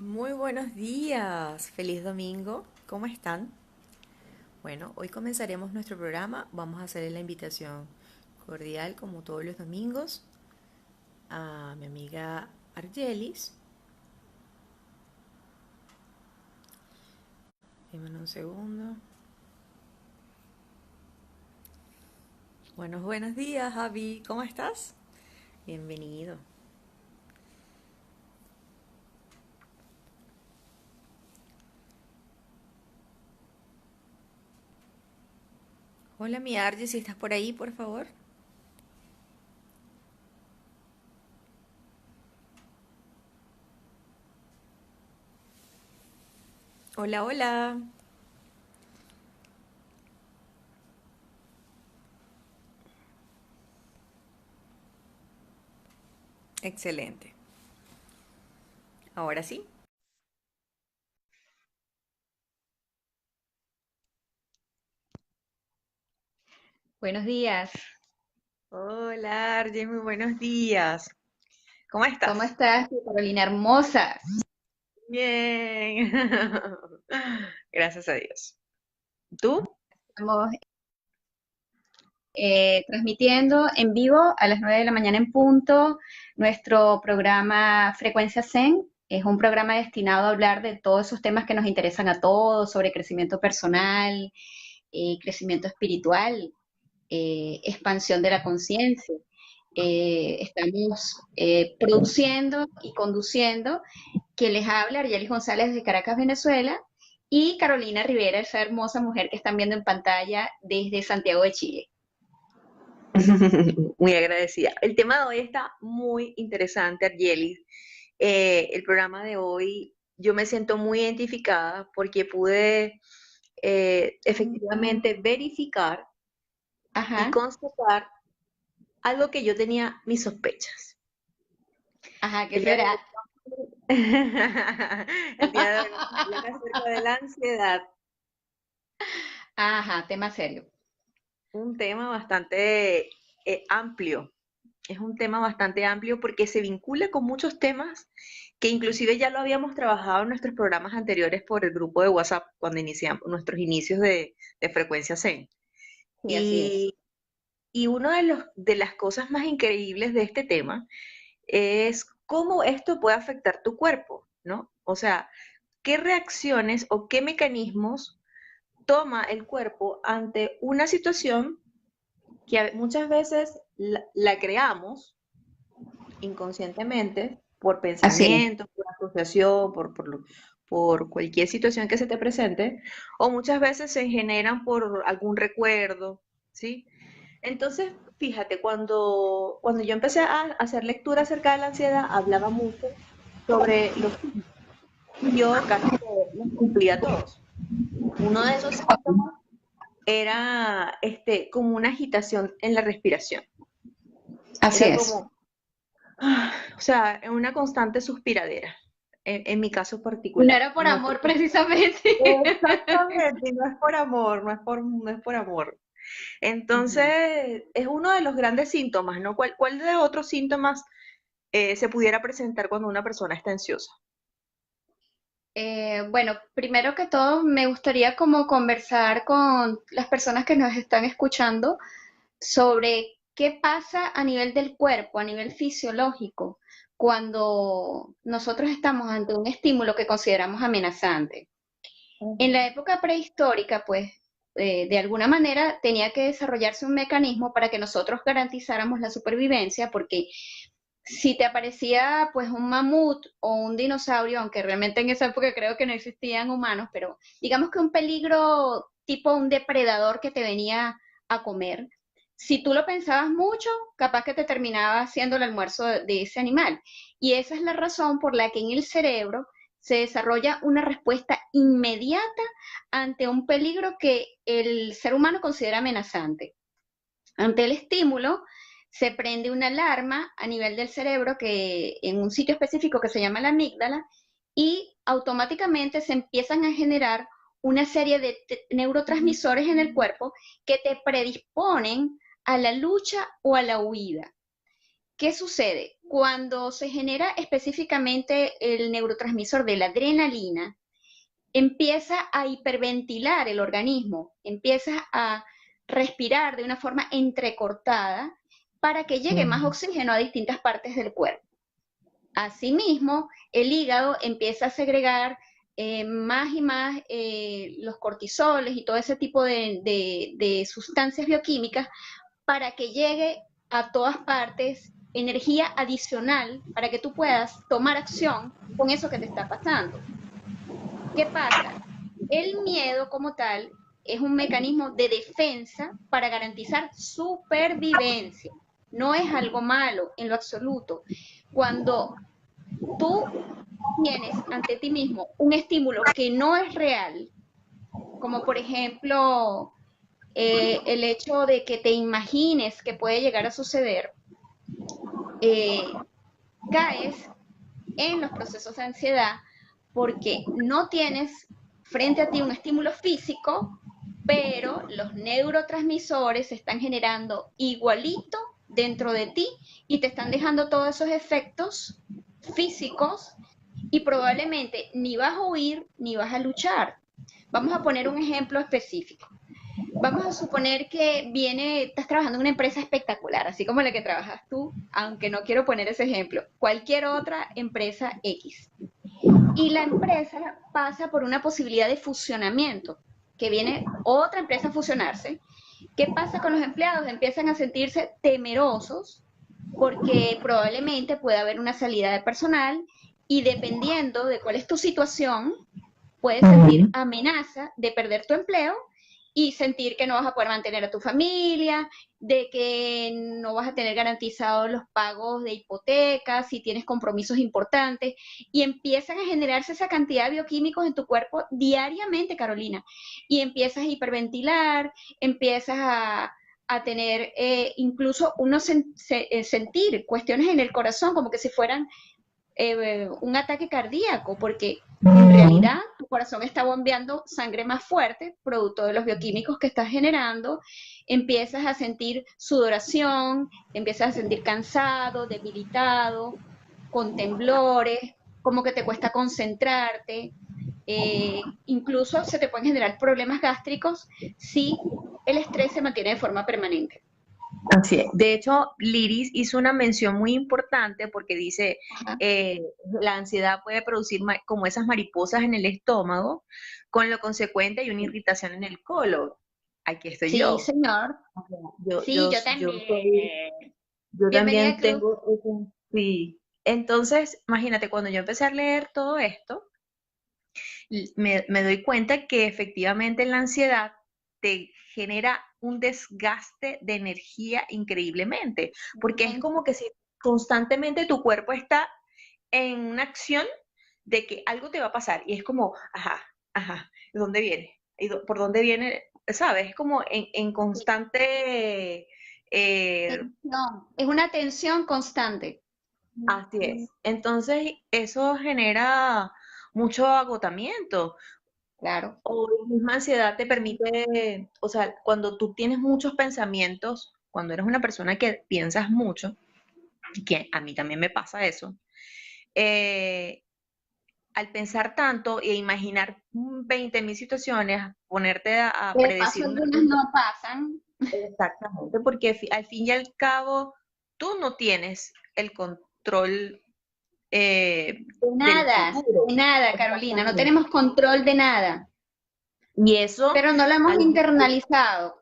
Muy buenos días, feliz domingo, ¿cómo están? Bueno, hoy comenzaremos nuestro programa, vamos a hacer la invitación cordial como todos los domingos a mi amiga Argelis. Dime un segundo. Buenos días, Javi, ¿cómo estás? Bienvenido. Hola, mi Arge, si estás por ahí, por favor. Hola, hola. Excelente. Ahora sí. Buenos días, Hola, Arge, muy buenos días. ¿Cómo ¿cómo estás? estás, Carolina hermosa? Bien. Gracias a Dios. ¿Tú? Estamos transmitiendo en vivo a las 9 de la mañana en punto nuestro programa Frecuencia Zen. Es un programa destinado a hablar de todos esos temas que nos interesan a todos, sobre crecimiento personal, crecimiento espiritual, expansión de la conciencia. Estamos produciendo y conduciendo. Quien les habla, Argelis González de Caracas, Venezuela, y Carolina Rivera, esa hermosa mujer que están viendo en pantalla desde Santiago de Chile. Muy agradecida. El tema de hoy está muy interesante, Argelis. El programa de hoy yo me siento muy identificada porque pude efectivamente verificar y Ajá, constatar algo que yo tenía mis sospechas. ajá, ¿qué El día de será? hoy, el día de hoy vamos a hablar acerca de la ansiedad, Ajá, tema serio. un tema bastante amplio. Es un tema bastante amplio porque se vincula con muchos temas que inclusive ya lo habíamos trabajado en nuestros programas anteriores por el grupo de WhatsApp cuando iniciamos nuestros inicios de Frecuencia Zen. Sí, así es. Y, y una de las cosas más increíbles de este tema es cómo esto puede afectar tu cuerpo, ¿no? O sea, qué reacciones o qué mecanismos toma el cuerpo ante una situación que muchas veces la creamos inconscientemente por Así es. pensamiento, por asociación, por cualquier situación que se te presente, o muchas veces se generan por algún recuerdo, ¿sí? Entonces, fíjate, cuando yo empecé a hacer lectura acerca de la ansiedad, hablaba mucho sobre los síntomas, y yo casi que los cumplía todos. Uno de esos síntomas era como una agitación en la respiración. Así Era es. como, o sea, una constante suspiradera, en mi caso Y no particular. era por No sé amor si- precisamente. Exactamente, y no es por amor, no es por amor. Ujú. Entonces, es uno de los grandes síntomas, ¿no? ¿Cuál de otros síntomas se pudiera presentar cuando una persona está ansiosa? Bueno, primero que todo me gustaría como conversar con las personas que nos están escuchando sobre qué pasa a nivel del cuerpo, a nivel fisiológico, cuando nosotros estamos ante un estímulo que consideramos amenazante. En la Ujú. época prehistórica, pues, de alguna manera tenía que desarrollarse un mecanismo para que nosotros garantizáramos la supervivencia, porque si te aparecía pues un mamut o un dinosaurio, aunque realmente en esa época creo que no existían humanos, pero digamos que un peligro tipo un depredador que te venía a comer, si tú lo pensabas mucho, capaz que te terminaba haciendo el almuerzo de ese animal. Y esa es la razón por la que en el cerebro se desarrolla una respuesta inmediata ante un peligro que el ser humano considera amenazante. Ante el estímulo, se prende una alarma a nivel del cerebro que en un sitio específico que se llama la amígdala y automáticamente se empiezan a generar una serie de neurotransmisores en el cuerpo que te predisponen a la lucha o a la huida. ¿Qué sucede? cuando se genera específicamente el neurotransmisor de la adrenalina, empieza a hiperventilar el organismo, empieza a respirar de una forma entrecortada para que llegue más Ujú, oxígeno a distintas partes del cuerpo. Asimismo, el hígado empieza a segregar más y más los cortisoles y todo ese tipo de sustancias bioquímicas para que llegue a todas partes energía adicional para que tú puedas tomar acción con eso que te está pasando. ¿Qué pasa? El miedo como tal es un mecanismo de defensa para garantizar supervivencia. No es algo malo en lo absoluto. Cuando tú tienes ante ti mismo un estímulo que no es real, como por ejemplo el hecho de que te imagines que puede llegar a suceder, eh, caes en los procesos de ansiedad porque no tienes frente a ti un estímulo físico, pero los neurotransmisores se están generando igualito dentro de ti y te están dejando todos esos efectos físicos y probablemente ni vas a huir ni vas a luchar. Vamos a poner un ejemplo específico. Vamos a suponer que estás trabajando en una empresa espectacular, así como la que trabajas tú, aunque no quiero poner ese ejemplo, cualquier otra empresa X. Y la empresa pasa por una posibilidad de fusionamiento, que viene otra empresa a fusionarse. ¿Qué pasa con los empleados? Empiezan a sentirse temerosos porque probablemente puede haber una salida de personal y dependiendo de cuál es tu situación, puedes sentir ujú. amenaza de perder tu empleo y sentir que no vas a poder mantener a tu familia, de que no vas a tener garantizados los pagos de hipotecas, si tienes compromisos importantes, y empiezan a generarse esa cantidad de bioquímicos en tu cuerpo diariamente, Carolina, y empiezas a hiperventilar, empiezas a tener incluso sentir cuestiones en el corazón, como que si fueran un ataque cardíaco, porque en Ujú. realidad tu corazón está bombeando sangre más fuerte, producto de los bioquímicos que estás generando, empiezas a sentir sudoración, empiezas a sentir cansado, debilitado, con temblores, como que te cuesta concentrarte, incluso se te pueden generar problemas gástricos si el estrés se mantiene de forma permanente. Así es. De hecho, Liris hizo una mención muy importante porque dice, Ajá. eh, la ansiedad puede producir como esas mariposas en el estómago, con lo consecuente hay una irritación en el colon. Aquí estoy Sí, yo. señor. O sea, Yo, Sí, yo, yo yo también. soy, yo Bienvenida al también club. tengo eso. Sí. Entonces, imagínate, cuando yo empecé a leer todo esto, me doy cuenta que efectivamente la ansiedad te genera un desgaste de energía increíblemente, porque es como que si constantemente tu cuerpo está en una acción de que algo te va a pasar y es como, ajá, ajá, ¿de dónde viene? ¿Por dónde viene? ¿Sabes? Es como en constante, Tensión. Es una tensión constante. así es. Entonces, eso genera mucho agotamiento. Claro. O la misma ansiedad te permite, o sea, cuando tú tienes muchos pensamientos, cuando eres una persona que piensas mucho, que a mí también me pasa eso, eh, al pensar tanto e imaginar 20.000 situaciones, ponerte a De paso, predecir una algunas cosa, no pasan. exactamente, porque al fin y al cabo tú no tienes el control del De futuro. nada, Carolina. No Exactamente. tenemos control de nada. Y eso, Pero no lo hemos al, internalizado.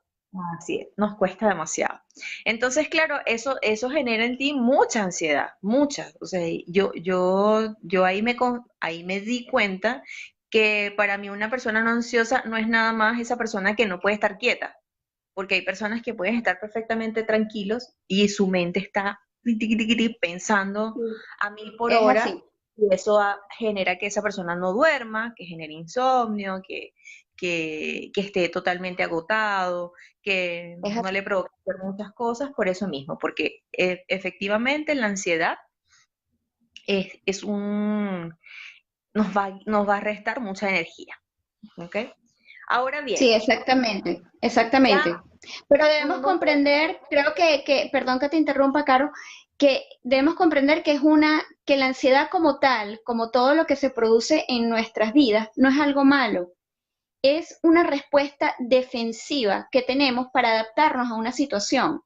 así es, nos cuesta demasiado. Entonces, claro, eso genera en ti mucha ansiedad, mucha. O sea, yo ahí me di cuenta que para mí una persona no ansiosa no es nada más esa persona que no puede estar quieta, porque hay personas que pueden estar perfectamente tranquilos y su mente está tiqui, tiqui, tiqui, pensando Sí, a 1000 por hora es así. y eso genera que esa persona no duerma, que genere insomnio, que esté totalmente agotado, que Es no así. le provoque hacer muchas cosas por eso mismo, porque efectivamente la ansiedad es nos va a restar mucha energía, ¿ok? Ahora bien, Sí, exactamente. ya Exactamente. Pero debemos tuvimos, comprender, creo perdón que te interrumpa, Caro, que debemos comprender que que la ansiedad como tal, como todo lo que se produce en nuestras vidas, no es algo malo, es una respuesta defensiva que tenemos para adaptarnos a una situación.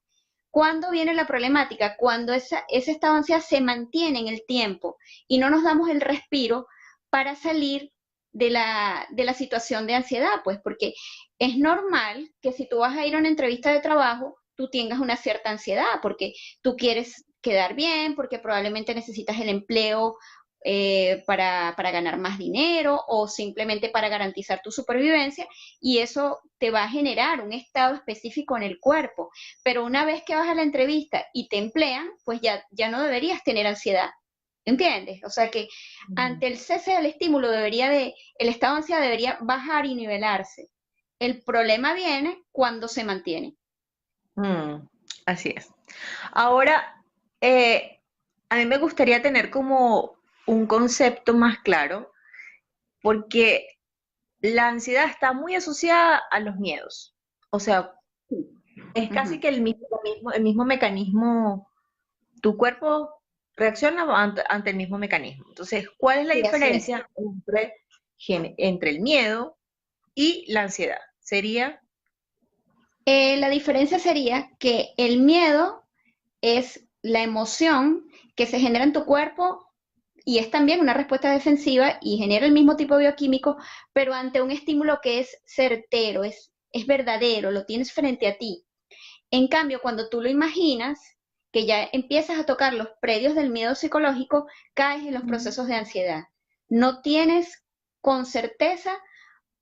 ¿Cuándo viene la problemática? Cuando ese estado de ansiedad se mantiene en el tiempo y no nos damos el respiro para salir de la situación de ansiedad, pues porque es normal que si tú vas a ir a una entrevista de trabajo, tú tengas una cierta ansiedad, porque tú quieres quedar bien, porque probablemente necesitas el empleo para ganar más dinero o simplemente para garantizar tu supervivencia y eso te va a generar un estado específico en el cuerpo. Pero una vez que vas a la entrevista y te emplean, pues ya no deberías tener ansiedad. ¿Entiendes? O sea que Mm. ante el cese del estímulo el estado de ansiedad debería bajar y nivelarse. El problema viene cuando se mantiene. Mm, así es. Ahora, eh, a mí me gustaría tener como un concepto más claro, porque la ansiedad está muy asociada a los miedos. O sea, es casi Ujú. que el mismo mecanismo, tu cuerpo reacciona ante el mismo mecanismo. Entonces, ¿cuál es la Sí, así es. diferencia entre el miedo y la ansiedad? Sería, La diferencia sería que el miedo es la emoción que se genera en tu cuerpo y es también una respuesta defensiva y genera el mismo tipo de bioquímico, pero ante un estímulo que es certero, es verdadero, lo tienes frente a ti. En cambio, cuando tú lo imaginas, que ya empiezas a tocar los predios del miedo psicológico, caes en los mm, procesos de ansiedad. No tienes con certeza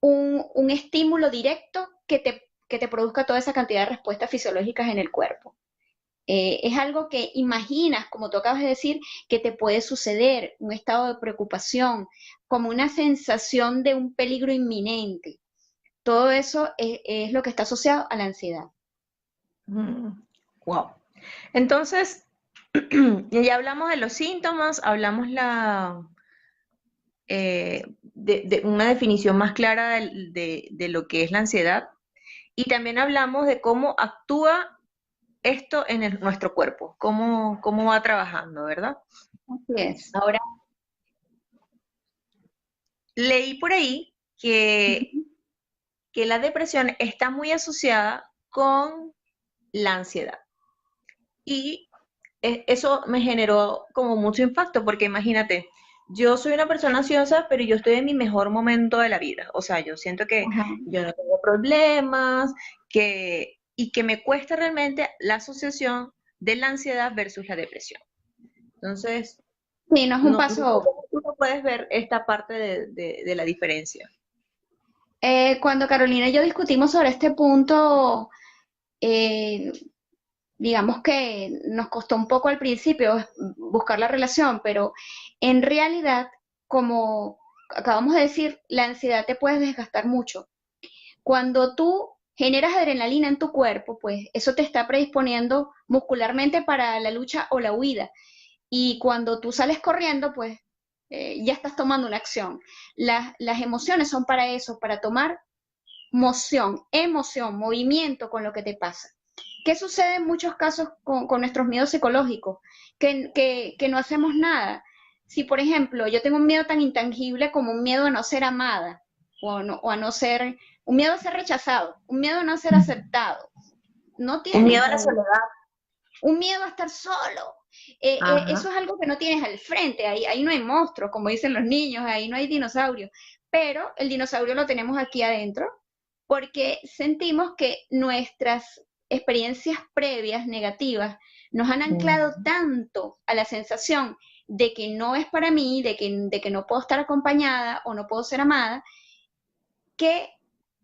un estímulo directo que te produzca toda esa cantidad de respuestas fisiológicas en el cuerpo. Es algo que imaginas, como tú acabas de decir, que te puede suceder, un estado de preocupación, como una sensación de un peligro inminente. Todo eso es lo que está asociado a la ansiedad. wow. Entonces, ya hablamos de los síntomas, hablamos de una definición más clara de lo que es la ansiedad y también hablamos de cómo actúa esto en nuestro cuerpo, cómo va trabajando, ¿verdad? Así es. Ahora, leí por ahí que la depresión está muy asociada con la ansiedad y eso me generó como mucho impacto, porque imagínate, yo soy una persona ansiosa, pero yo estoy en mi mejor momento de la vida. O sea, yo siento que Ajá. yo no tengo problemas, y que me cuesta realmente la asociación de la ansiedad versus la depresión. Entonces, Sí, no es un no sé paso. cómo tú no puedes ver esta parte de la diferencia. Cuando Carolina y yo discutimos sobre este punto, eh, digamos que nos costó un poco al principio buscar la relación, pero en realidad, como acabamos de decir, la ansiedad te puede desgastar mucho. Cuando tú generas adrenalina en tu cuerpo, pues eso te está predisponiendo muscularmente para la lucha o la huida. Y cuando tú sales corriendo, pues ya estás tomando una acción. Las emociones son para eso, para tomar moción, emoción, movimiento con lo que te pasa. ¿Qué sucede en muchos casos con nuestros miedos psicológicos? Que no hacemos nada. Si, por ejemplo, yo tengo un miedo tan intangible como un miedo a no ser amada o a no ser, un miedo a ser rechazado, un miedo a no ser aceptado, no Un miedo tienes a la soledad. un miedo a estar solo. Eso Ajá. es algo que no tienes al frente, ahí no hay monstruos, como dicen los niños, ahí no hay dinosaurios, pero el dinosaurio lo tenemos aquí adentro porque sentimos que nuestras experiencias previas negativas nos han anclado Mm. tanto a la sensación de que no es para mí, de que no puedo estar acompañada o no puedo ser amada, que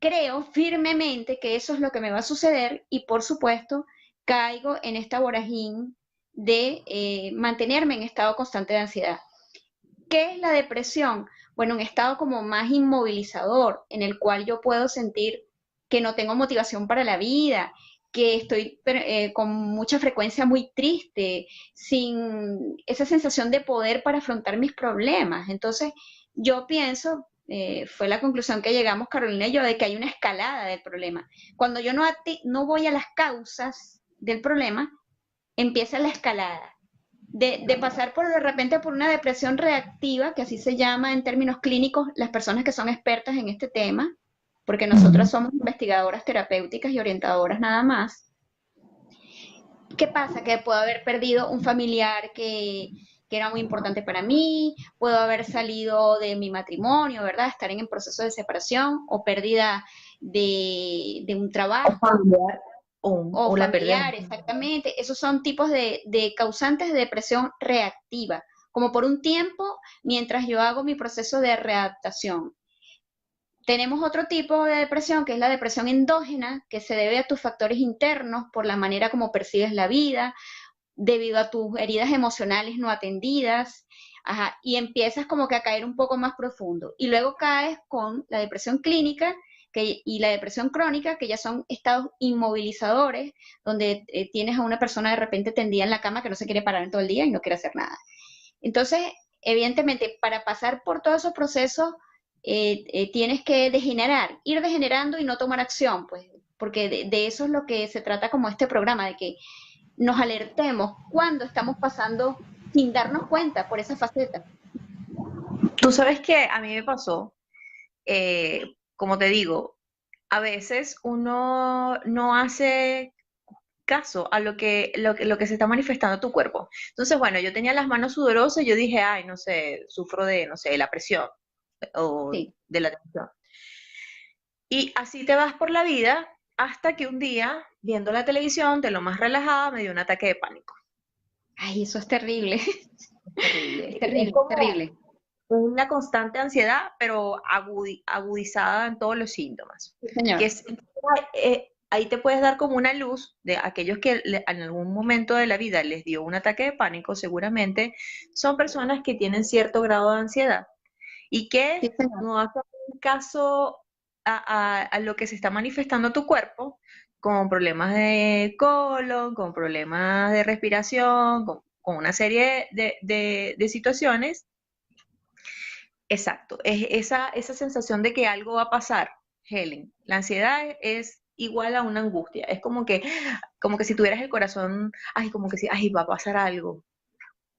creo firmemente que eso es lo que me va a suceder y por supuesto caigo en esta vorágine de mantenerme en estado constante de ansiedad. ¿Qué es la depresión? Bueno, un estado como más inmovilizador, en el cual yo puedo sentir que no tengo motivación para la vida, que estoy con mucha frecuencia muy triste, sin esa sensación de poder para afrontar mis problemas. Entonces, yo pienso, fue la conclusión que llegamos Carolina y yo, de que hay una escalada del problema. Cuando yo no voy a las causas del problema, empieza la escalada. de pasar por de repente por una depresión reactiva, que así se llama en términos clínicos las personas que son expertas en este tema, porque nosotras somos investigadoras terapéuticas y orientadoras nada más. ¿Qué pasa? Que puedo haber perdido un familiar que era muy importante para mí, puedo haber salido de mi matrimonio, ¿verdad? Estar en el proceso de separación o pérdida de un O trabajo familiar, o o la pérdida. familiar, exactamente. Esos son tipos de causantes de depresión reactiva, como por un tiempo mientras yo hago mi proceso de readaptación. Tenemos otro tipo de depresión, que es la depresión endógena, que se debe a tus factores internos por la manera como percibes la vida, debido a tus heridas emocionales no atendidas, ajá, y empiezas como que a caer un poco más profundo. Y luego caes con la depresión clínica y la depresión crónica, que ya son estados inmovilizadores, donde tienes a una persona de repente tendida en la cama que no se quiere parar en todo el día y no quiere hacer nada. Entonces, evidentemente, para pasar por todos esos procesos, tienes que degenerar, ir degenerando y no tomar acción, pues, porque de eso es lo que se trata como este programa, de que nos alertemos cuando estamos pasando sin darnos cuenta por esa faceta. Tú sabes que a mí me pasó, como te digo, a veces uno no hace caso a lo que se está manifestando tu cuerpo. Entonces, bueno, yo tenía las manos sudorosas y yo dije, ay, no sé, sufro de, no sé, la presión o Sí. de la tensión. Y así te vas por la vida hasta que un día, viendo la televisión, de lo más relajada, me dio un ataque de pánico. Ay, eso es terrible, Es terrible. es Es terrible, es como terrible. una constante ansiedad, pero agudizada en todos los síntomas. Sí, señor. Ahí te puedes dar como una luz de aquellos que en algún momento de la vida les dio un ataque de pánico, seguramente son personas que tienen cierto grado de ansiedad y Sí, que señor. no hacen caso a lo que se está manifestando tu cuerpo, con problemas de colon, con problemas de respiración, con una serie de situaciones. Exacto, es esa sensación de que algo va a pasar, Helen. La ansiedad es igual a una angustia, es como que si tuvieras el corazón, ay, como que si, ay, va a pasar algo.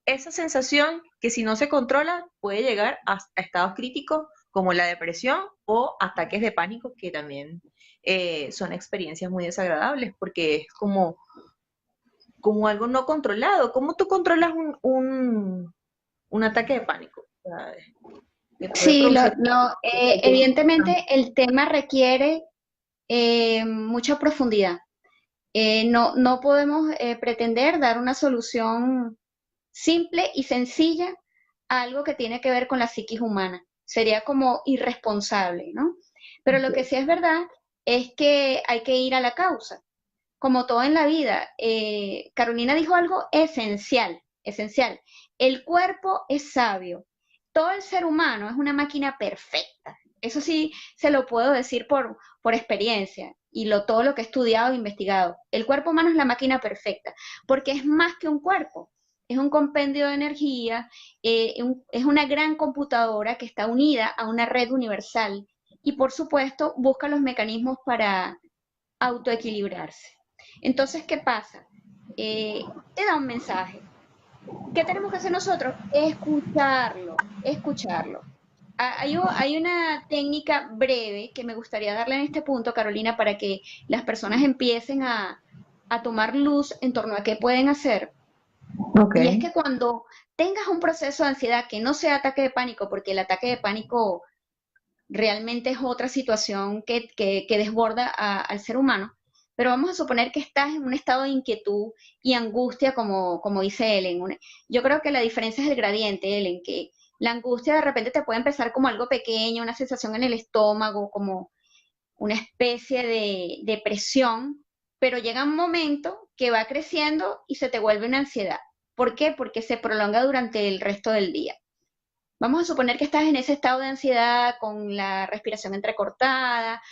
Esa sensación que si no se controla puede llegar a estados críticos como la depresión o ataques de pánico, que también son experiencias muy desagradables porque es como algo no controlado. ¿Cómo tú controlas un ataque de pánico? O sea, que puede Sí, producir cualquier evidentemente el tema requiere mucha profundidad. No podemos pretender dar una solución simple y sencilla a algo que tiene que ver con la psiquis humana. Sería como irresponsable, ¿no? Pero lo que sí es verdad es que hay que ir a la causa. Como todo en la vida, Carolina dijo algo esencial, esencial. El cuerpo es sabio. Todo el ser humano es una máquina perfecta. Eso sí se lo puedo decir por experiencia y todo lo que he estudiado e investigado. El cuerpo humano es la máquina perfecta, porque es más que un cuerpo. Es un compendio de energía, es una gran computadora que está unida a una red universal y por supuesto busca los mecanismos para autoequilibrarse. Entonces, ¿qué pasa? Te da un mensaje. ¿Qué tenemos que hacer nosotros? Escucharlo, escucharlo. Hay una técnica breve que me gustaría darle en este punto, Carolina, para que las personas empiecen a tomar luz en torno a qué pueden hacer. Ok. Y es que cuando tengas un proceso de ansiedad que no sea ataque de pánico, porque el ataque de pánico realmente es otra situación que desborda al ser humano, pero vamos a suponer que estás en un estado de inquietud y angustia, como dice Ellen. Yo creo que la diferencia es el gradiente, Ellen, que la angustia de repente te puede empezar como algo pequeño, una sensación en el estómago, como una especie de presión, pero llega un momento que va creciendo y se te vuelve una ansiedad. ¿Por qué? Porque se prolonga durante el resto del día. Vamos a suponer que estás en ese estado de ansiedad con la respiración entrecortada,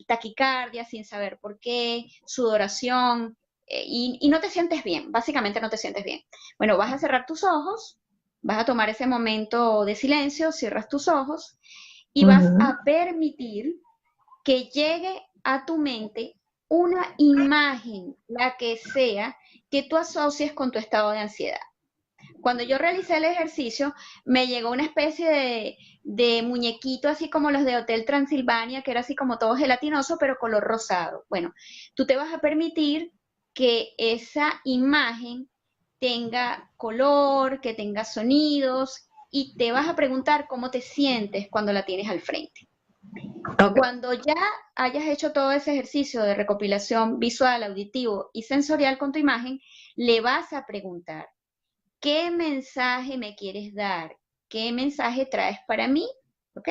taquicardia sin saber por qué, sudoración, y no te sientes bien, básicamente no te sientes bien. Bueno, vas a cerrar tus ojos, vas a tomar ese momento de silencio, cierras tus ojos y vas Ujú. a permitir que llegue a tu mente una imagen, la que sea, que tú asocies con tu estado de ansiedad. Cuando yo realicé el ejercicio, me llegó una especie de muñequito, así como los de Hotel Transilvania, que era así como todo gelatinoso, pero color rosado. Bueno, tú te vas a permitir que esa imagen tenga color, que tenga sonidos, y te vas a preguntar cómo te sientes cuando la tienes al frente. Ok. Cuando ya hayas hecho todo ese ejercicio de recopilación visual, auditivo y sensorial con tu imagen, le vas a preguntar, ¿qué mensaje me quieres dar? ¿Qué mensaje traes para mí? ¿Ok?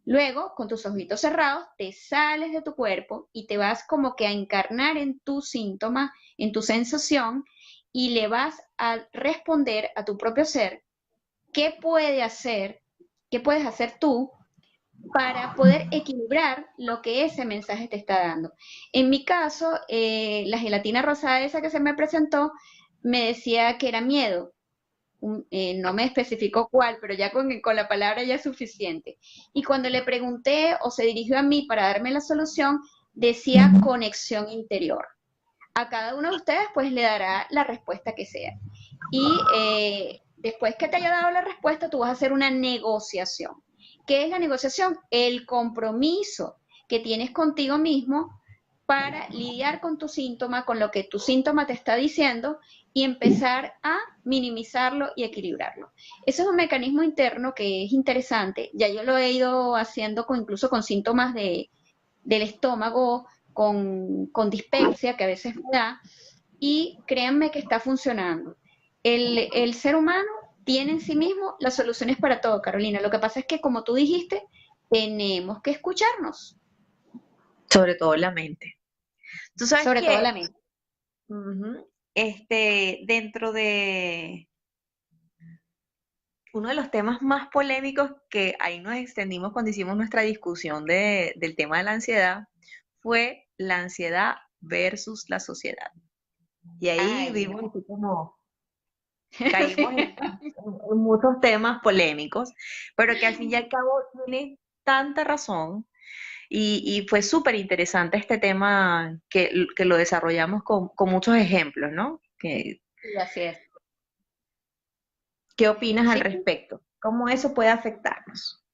Luego, con tus ojitos cerrados, te sales de tu cuerpo y te vas como que a encarnar en tu síntoma, en tu sensación, y le vas a responder a tu propio ser qué puede hacer, qué puedes hacer tú para poder equilibrar lo que ese mensaje te está dando. En mi caso, la gelatina rosada esa que se me presentó me decía que era miedo. No me especificó cuál, pero ya con la palabra ya es suficiente. Y cuando le pregunté o se dirigió a mí para darme la solución, decía conexión interior. A cada uno de ustedes pues le dará la respuesta que sea. Y después que te haya dado la respuesta, tú vas a hacer una negociación. ¿Qué es la negociación? El compromiso que tienes contigo mismo para lidiar con tu síntoma, con lo que tu síntoma te está diciendo y empezar a minimizarlo y equilibrarlo. Eso es un mecanismo interno que es interesante. Ya yo lo he ido haciendo incluso con síntomas del estómago, con dispepsia que a veces me da, y créanme que está funcionando. El ser humano tiene en sí mismo las soluciones para todo, Carolina. Lo que pasa es que, como tú dijiste, tenemos que escucharnos, Sobre todo la mente. Tú sabes sobre todo que la mente. dentro de uno de los temas más polémicos que ahí nos extendimos cuando hicimos nuestra discusión del tema de la ansiedad fue la ansiedad versus la sociedad. Y ahí Ay, vimos no. así como caímos en muchos temas polémicos, pero que al fin y al cabo tiene tanta razón y fue súper interesante este tema que lo desarrollamos con muchos ejemplos, ¿no? Sí, así es. ¿Qué opinas al Sí, respecto? ¿Cómo eso puede afectarnos?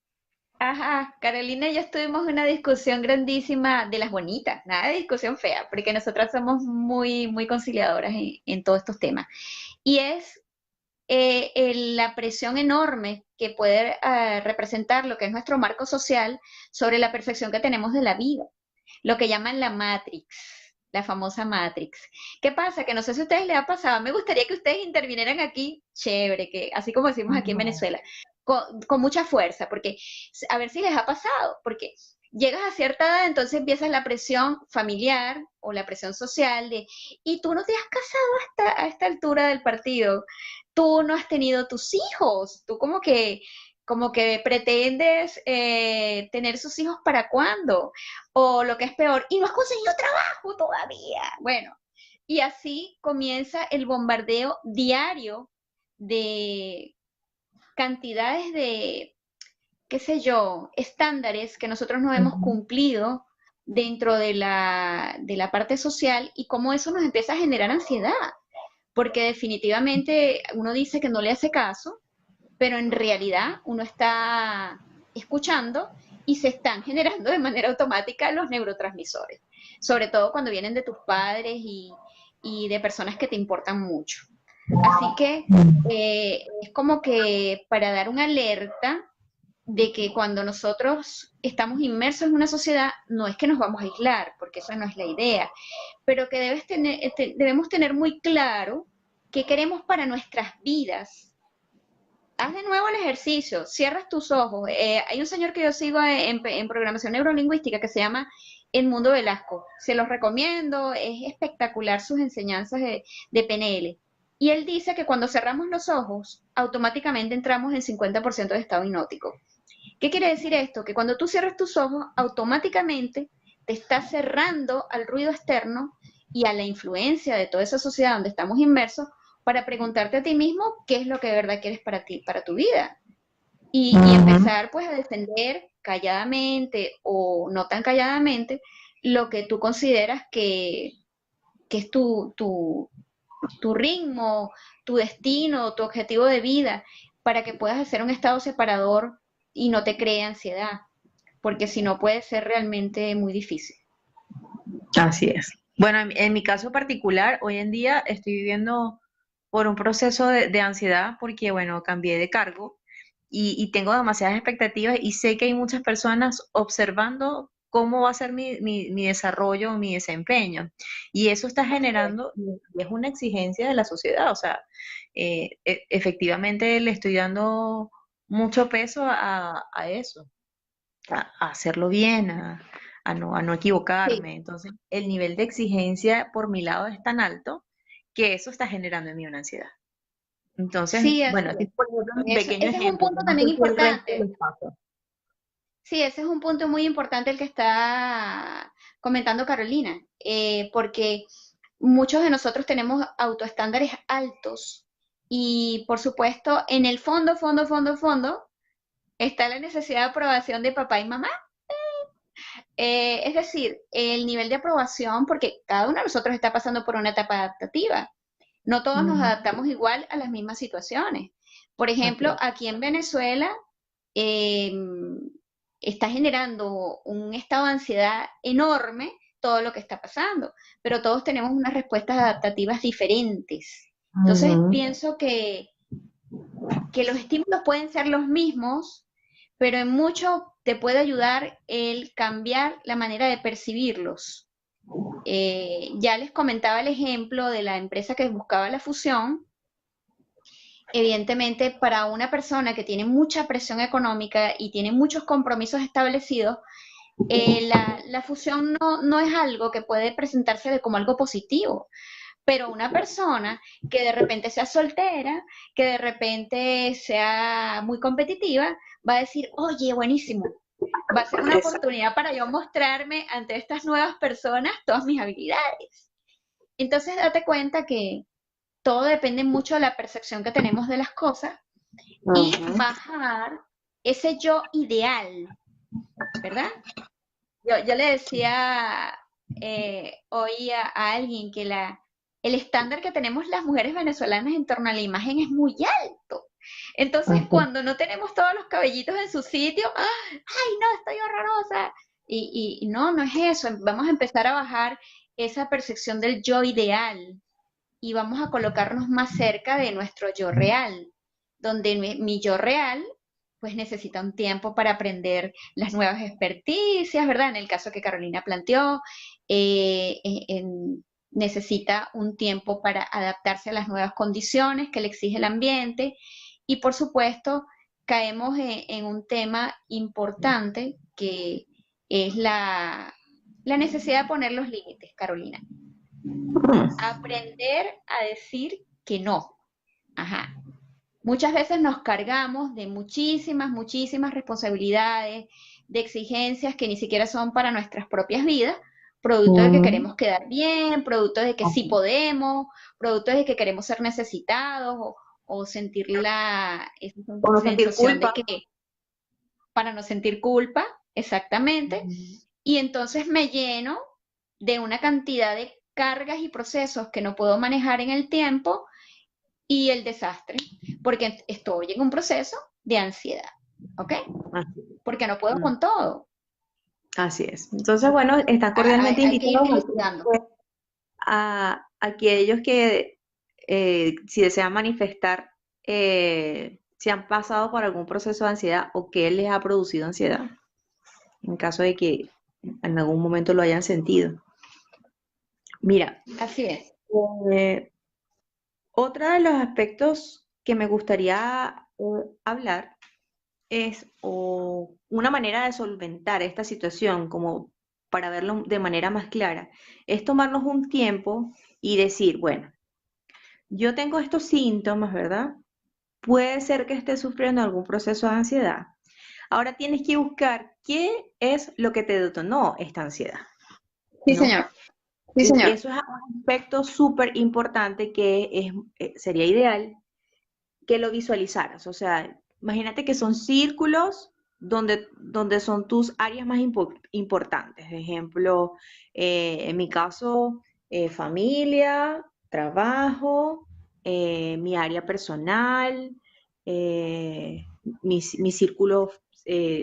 ajá, Carolina y yo estuvimos en una discusión grandísima de las bonitas, nada de discusión fea, porque nosotras somos muy, muy conciliadoras en todos estos temas. Y es la presión enorme que puede representar lo que es nuestro marco social sobre la percepción que tenemos de la vida, lo que llaman la Matrix, la famosa Matrix. ¿Qué pasa? Que no sé si a ustedes les ha pasado, me gustaría que ustedes intervinieran aquí, chévere, que así como decimos aquí en Ujú. Venezuela, con mucha fuerza, porque a ver si les ha pasado, porque llegas a cierta edad, entonces empieza la presión familiar o la presión social de, y tú no te has casado hasta a esta altura del partido, tú no has tenido tus hijos, tú como que pretendes tener sus hijos para cuándo, o lo que es peor, y no has conseguido trabajo todavía. Bueno, y así comienza el bombardeo diario de cantidades de, qué sé yo, estándares que nosotros no hemos Ujú. cumplido dentro de la parte social y cómo eso nos empieza a generar ansiedad, porque definitivamente uno dice que no le hace caso, pero en realidad uno está escuchando y se están generando de manera automática los neurotransmisores, sobre todo cuando vienen de tus padres y de personas que te importan mucho. Así que es como que para dar una alerta de que cuando nosotros estamos inmersos en una sociedad, no es que nos vamos a aislar, porque esa no es la idea, pero que debemos tener muy claro qué queremos para nuestras vidas. Haz de nuevo el ejercicio, cierras tus ojos. Hay un señor que yo sigo en programación neurolingüística que se llama Edmundo Velasco. Se los recomiendo, es espectacular sus enseñanzas de PNL. Y él dice que cuando cerramos los ojos, automáticamente entramos en 50% de estado hipnótico. ¿Qué quiere decir esto? Que cuando tú cierras tus ojos, automáticamente te estás cerrando al ruido externo y a la influencia de toda esa sociedad donde estamos inmersos para preguntarte a ti mismo qué es lo que de verdad quieres para ti, para tu vida. Y Ujú. empezar pues a defender calladamente o no tan calladamente lo que tú consideras que es tu ritmo, tu destino, tu objetivo de vida, para que puedas hacer un estado separador y no te cree ansiedad, porque si no puede ser realmente muy difícil. Así es. Bueno, en mi caso particular, hoy en día estoy viviendo por un proceso de ansiedad porque, bueno, cambié de cargo y tengo demasiadas expectativas y sé que hay muchas personas observando cómo va a ser mi desarrollo, mi desempeño. Y eso está generando, y es una exigencia de la sociedad, o sea, efectivamente le estoy dando mucho peso a eso, a hacerlo bien, a no Sí, equivocarme. Entonces, el nivel de exigencia por mi lado es tan alto que eso está generando en mí una ansiedad. Entonces, sí, así bueno, es. este es por ejemplo un pequeño Ese es un ejemplo. punto Yo no sé también si el resto importante. les pasa. Sí, ese es un punto muy importante el que está comentando Carolina, porque muchos de nosotros tenemos autoestándares altos y, por supuesto, en el fondo, está la necesidad de aprobación de papá y mamá. Es decir, el nivel de aprobación, porque cada uno de nosotros está pasando por una etapa adaptativa. No todos nos Ujú, adaptamos igual a las mismas situaciones. Por así ejemplo, es. aquí en Venezuela eh, está generando un estado de ansiedad enorme todo lo que está pasando, pero todos tenemos unas respuestas adaptativas diferentes. Entonces, Ujú. pienso que los estímulos pueden ser los mismos, pero en mucho te puede ayudar el cambiar la manera de percibirlos. Ya les comentaba el ejemplo de la empresa que buscaba la fusión. Evidentemente, para una persona que tiene mucha presión económica y tiene muchos compromisos establecidos, la fusión no es algo que puede presentarse de como algo positivo. Pero una persona que de repente sea soltera, que de repente sea muy competitiva, va a decir, oye, buenísimo, va a ser una Exacto. oportunidad para yo mostrarme ante estas nuevas personas todas mis habilidades. Entonces, date cuenta que todo depende mucho de la percepción que tenemos de las cosas y Ujú. bajar ese yo ideal, ¿verdad? Yo le decía hoy a alguien que el estándar que tenemos las mujeres venezolanas en torno a la imagen es muy alto. Entonces, Así. cuando no tenemos todos los cabellitos en su sitio, ¡ah! ¡Ay, no, estoy horrorosa! Y no, no es eso. Vamos a empezar a bajar esa percepción del yo ideal y vamos a colocarnos más cerca de nuestro yo real, donde mi yo real pues necesita un tiempo para aprender las nuevas experticias, ¿verdad? En el caso que Carolina planteó, necesita un tiempo para adaptarse a las nuevas condiciones que le exige el ambiente y por supuesto caemos en un tema importante que es la necesidad de poner los límites, Carolina. Ujú. Aprender a decir que no. Ajá. Muchas veces nos cargamos de muchísimas responsabilidades, de exigencias que ni siquiera son para nuestras propias vidas, producto de que Ujú. queremos quedar bien, producto de que sí Así. podemos, producto de que queremos ser necesitados o sentir esa O no sentir sensación de culpa. que para no sentir culpa, exactamente, Ujú. y entonces me lleno de una cantidad de cargas y procesos que no puedo manejar en el tiempo y el desastre, porque estoy en un proceso de ansiedad, ¿ok? Así. Porque no puedo Mm. con todo. Así es. Entonces, bueno, están cordialmente Hay que ir invitados dilucidando. a aquellos que si desean manifestar si han pasado por algún proceso de ansiedad o qué les ha producido ansiedad, en caso de que en algún momento lo hayan sentido. Mira, Así es. eh, otro de los aspectos que me gustaría hablar es una manera de solventar esta situación, como para verlo de manera más clara, es tomarnos un tiempo y decir, bueno, yo tengo estos síntomas, ¿verdad? Puede ser que estés sufriendo algún proceso de ansiedad. Ahora tienes que buscar qué es lo que te detonó esta ansiedad, Sí, ¿no? señor. Sí, señor. Eso es un aspecto súper importante que sería ideal que lo visualizaras. O sea, imagínate que son círculos donde son tus áreas más importantes. Ejemplo, en mi caso, familia. trabajo, mi área personal, mi círculo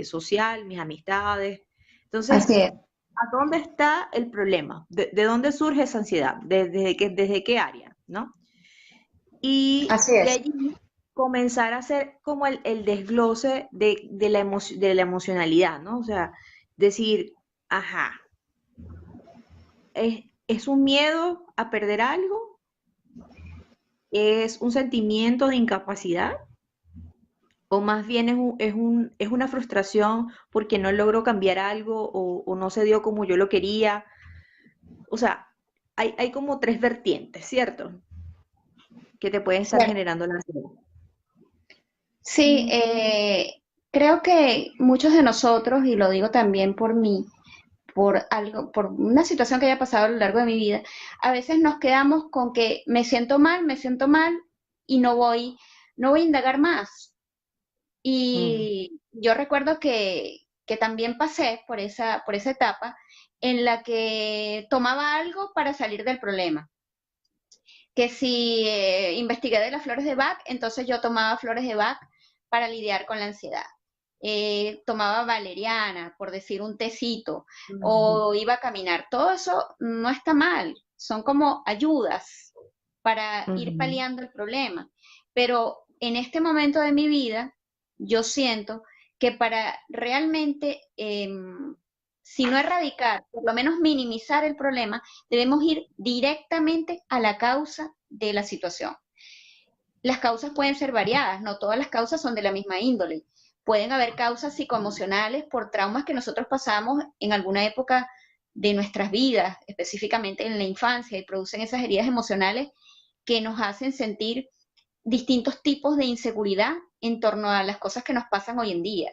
social, mis amistades. Entonces, Así es, ¿a dónde está el problema? ¿De dónde surge esa ansiedad? Desde qué área? ¿No? Y así de es. allí comenzar a hacer como el desglose de la emocionalidad, ¿no? O sea, decir, ajá, ¿es un miedo a perder algo? ¿Es un sentimiento de incapacidad? ¿O más bien es una frustración porque no logró cambiar algo o no se dio como yo lo quería? O sea, hay como tres vertientes, ¿cierto? Que te pueden estar Cierto. generando la ansiedad. Sí, creo que muchos de nosotros, y lo digo también por mí, por algo, por una situación que haya pasado a lo largo de mi vida, a veces nos quedamos con que me siento mal y no voy a indagar más. Mm, Y yo recuerdo que también pasé por esa etapa en la que tomaba algo para salir del problema. Que si investigué de las flores de Bach, entonces yo tomaba flores de Bach para lidiar con la ansiedad. Tomaba valeriana, por decir un tecito, ujú, o iba a caminar. Todo eso no está mal, son como ayudas para ir ujú. paliando el problema. Pero en este momento de mi vida, yo siento que para realmente, si no erradicar, por lo menos minimizar el problema, debemos ir directamente a la causa de la situación. Las causas pueden ser variadas, no todas las causas son de la misma índole. Pueden haber causas psicoemocionales por traumas que nosotros pasamos en alguna época de nuestras vidas, específicamente en la infancia, y producen esas heridas emocionales que nos hacen sentir distintos tipos de inseguridad en torno a las cosas que nos pasan hoy en día.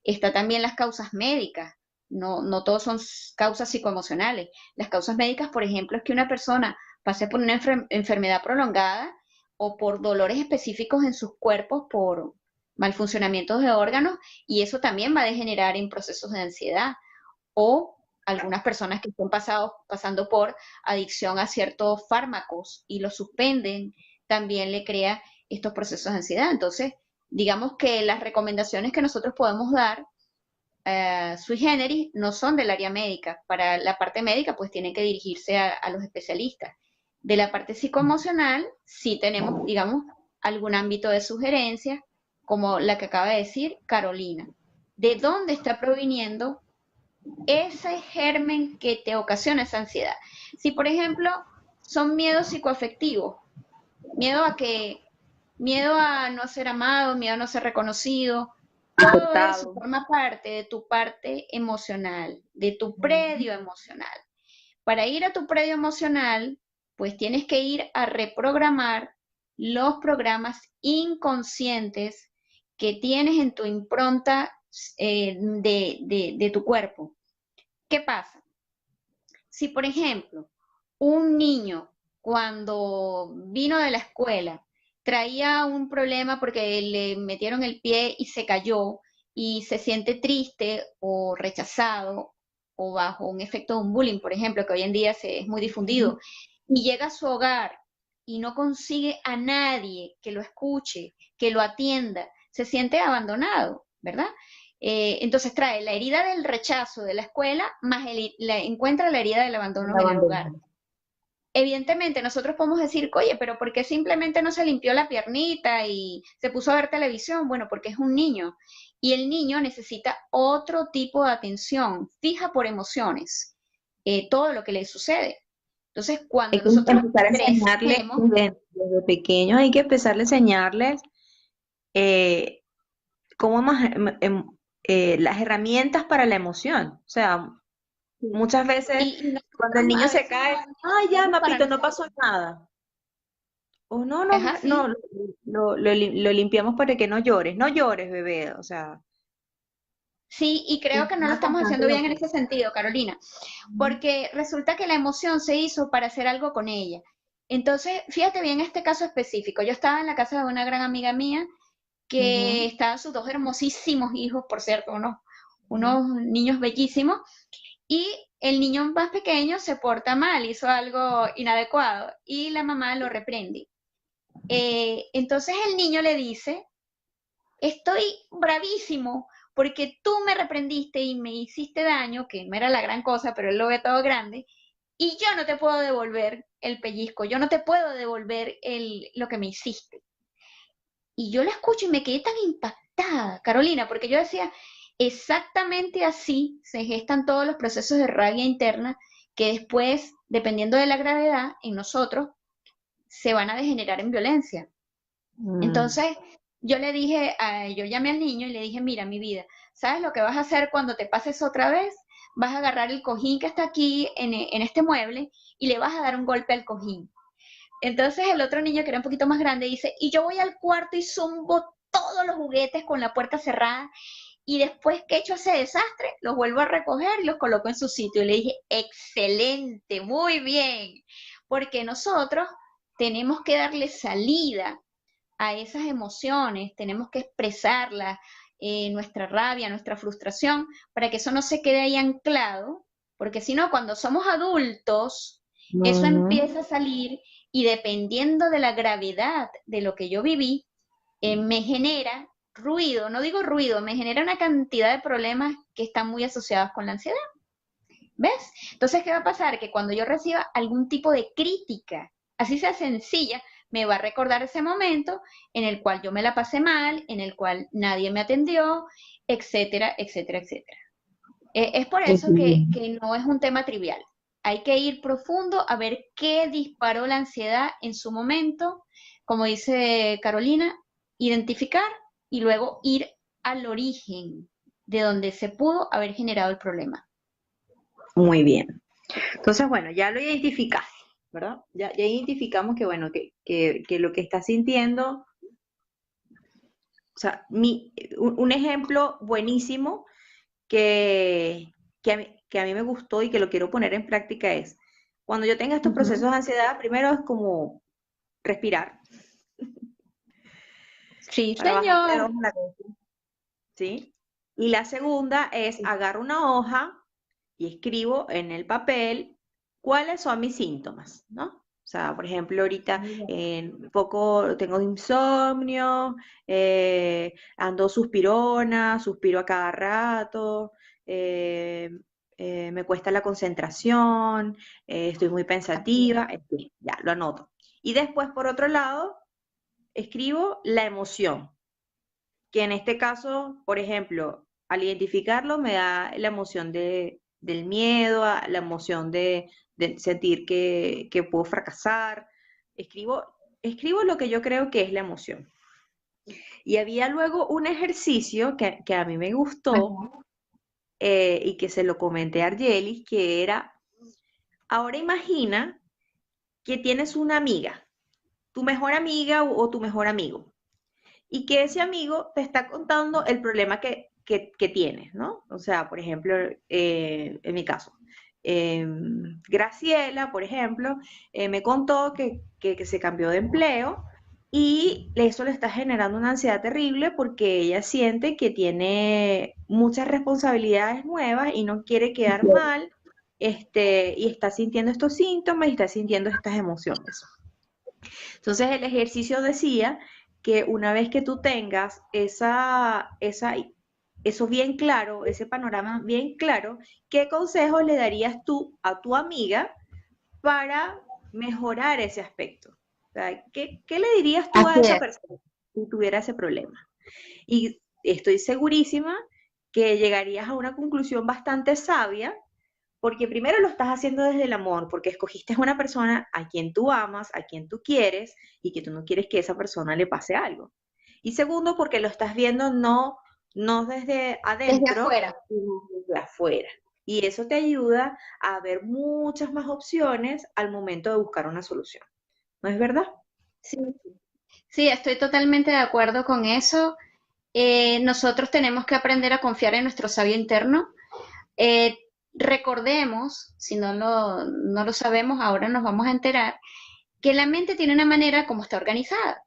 Está también las causas médicas, no todos son causas psicoemocionales. Las causas médicas, por ejemplo, es que una persona pase por una enfermedad prolongada o por dolores específicos en sus cuerpos por malfuncionamientos de órganos y eso también va a degenerar en procesos de ansiedad o algunas personas que están pasando por adicción a ciertos fármacos y los suspenden, también le crea estos procesos de ansiedad. Entonces, digamos que las recomendaciones que nosotros podemos dar sui generis no son del área médica. Para la parte médica, pues tienen que dirigirse a los especialistas. De la parte psicoemocional, sí tenemos, digamos, algún ámbito de sugerencia, como la que acaba de decir Carolina. ¿De dónde está proviniendo ese germen que te ocasiona esa ansiedad? Si, por ejemplo, son miedos psicoafectivos, miedo a que, miedo a no ser amado, miedo a no ser reconocido, todo eso Aceptado. forma parte de tu parte emocional, de tu Ujú. predio emocional. Para ir a tu predio emocional, pues tienes que ir a reprogramar los programas inconscientes que tienes en tu impronta de tu cuerpo. ¿Qué pasa? Si, por ejemplo, un niño cuando vino de la escuela traía un problema porque le metieron el pie y se cayó y se siente triste o rechazado o bajo un efecto de un bullying, por ejemplo, que hoy en día es muy difundido, y llega a su hogar y no consigue a nadie que lo escuche, que lo atienda, se siente abandonado, ¿verdad? Entonces trae la herida del rechazo de la escuela más encuentra la herida del El abandono en el hogar. abandono. Evidentemente, nosotros podemos decir, oye, pero ¿por qué simplemente no se limpió la piernita y se puso a ver televisión? Bueno, porque es un niño y el niño necesita otro tipo de atención, fija por emociones, todo lo que le sucede. Entonces, Hay cuando que nosotros empezar a enseñarle crecemos, desde pequeños, hay que empezar a enseñarles eh, cómo las herramientas para la emoción. O sea, muchas veces y cuando el nosotros niño a se veces no cae, damos ay, ya, tiempo para papito, no pasó nosotros. nada. O no, no, Es no, así. lo limpiamos para que no llores. No llores, bebé. O sea, Sí, y creo es que no lo una estamos constante haciendo bien en loca. ese sentido, Carolina, Ujú, porque resulta que la emoción se hizo para hacer algo con ella. Entonces, fíjate bien este caso específico. Yo estaba en la casa de una gran amiga mía que ujú, estaban sus dos hermosísimos hijos, por cierto, unos ujú, niños bellísimos, y el niño más pequeño se porta mal, hizo algo inadecuado y la mamá lo reprende. Entonces el niño le dice, estoy bravísimo porque tú me reprendiste y me hiciste daño, que no era la gran cosa, pero él lo ve todo grande, y yo no te puedo devolver el pellizco, yo no te puedo devolver lo que me hiciste. Y yo la escucho y me quedé tan impactada, Carolina, porque yo decía, exactamente así se gestan todos los procesos de rabia interna que después, dependiendo de la gravedad en nosotros, se van a degenerar en violencia. Mm, Entonces, yo llamé al niño y le dije, mira, mi vida, ¿sabes lo que vas a hacer cuando te pases otra vez? Vas a agarrar el cojín que está aquí en este mueble y le vas a dar un golpe al cojín. Entonces el otro niño, que era un poquito más grande, dice, y yo voy al cuarto y zumbo todos los juguetes con la puerta cerrada y después que he hecho ese desastre, los vuelvo a recoger y los coloco en su sitio. Y le dije, excelente, muy bien, porque nosotros tenemos que darle salida a esas emociones, tenemos que expresarlas, nuestra rabia, nuestra frustración, para que eso no se quede ahí anclado, porque si no, cuando somos adultos, eso ujú. empieza a salir y dependiendo de la gravedad de lo que yo viví, me genera ruido, no digo ruido, me genera una cantidad de problemas que están muy asociados con la ansiedad. ¿Ves? Entonces, ¿qué va a pasar? Que cuando yo reciba algún tipo de crítica, así sea sencilla, me va a recordar ese momento en el cual yo me la pasé mal, en el cual nadie me atendió, etcétera, etcétera, etcétera. Es por eso Ujú. que no es un tema trivial. Hay que ir profundo a ver qué disparó la ansiedad en su momento, como dice Carolina, identificar y luego ir al origen de donde se pudo haber generado el problema. Muy bien. Entonces, bueno, ya lo identificaste, ¿verdad? Ya identificamos que, bueno, que lo que estás sintiendo, o sea, un ejemplo buenísimo que a mí me gustó y que lo quiero poner en práctica es, cuando yo tenga estos Ujú. procesos de ansiedad, primero es como respirar Sí, para bajarle dos señor. a la cosa, ¿sí? Y la segunda es agarro una hoja y escribo en el papel cuáles son mis síntomas, ¿no? O sea, por ejemplo, ahorita un poco tengo insomnio, ando suspirona, suspiro a cada rato, eh, me cuesta la concentración, estoy muy pensativa, en fin, ya lo anoto. Y después, por otro lado, escribo la emoción, que en este caso, por ejemplo, al identificarlo me da la emoción del miedo, la emoción de sentir que puedo fracasar. Escribo, escribo lo que yo creo que es la emoción. Y había luego un ejercicio que a mí me gustó Ajá. y que se lo comenté a Argelis, que era, ahora imagina que tienes una amiga, tu mejor amiga o tu mejor amigo. Y que ese amigo te está contando el problema que tienes, ¿no? O sea, por ejemplo, en mi caso, Graciela, por ejemplo, me contó que se cambió de empleo y eso le está generando una ansiedad terrible porque ella siente que tiene muchas responsabilidades nuevas y no quiere quedar mal, y está sintiendo estos síntomas y está sintiendo estas emociones. Entonces el ejercicio decía que una vez que tú tengas eso bien claro, ese panorama bien claro, ¿qué consejos le darías tú a tu amiga para mejorar ese aspecto? O sea, ¿qué le dirías tú a Así esa es. persona si tuviera ese problema? Y estoy segurísima que llegarías a una conclusión bastante sabia porque primero lo estás haciendo desde el amor, porque escogiste a una persona a quien tú amas, a quien tú quieres y que tú no quieres que a esa persona le pase algo. Y segundo, porque lo estás viendo no desde Desde adentro, afuera. sino desde afuera. Y eso te ayuda a ver muchas más opciones al momento de buscar una solución. ¿No es verdad? Sí, sí, estoy totalmente de acuerdo con eso. Nosotros tenemos que aprender a confiar en nuestro sabio interno. Eh, Recordemos, si no lo sabemos, ahora nos vamos a enterar, que la mente tiene una manera como está organizada.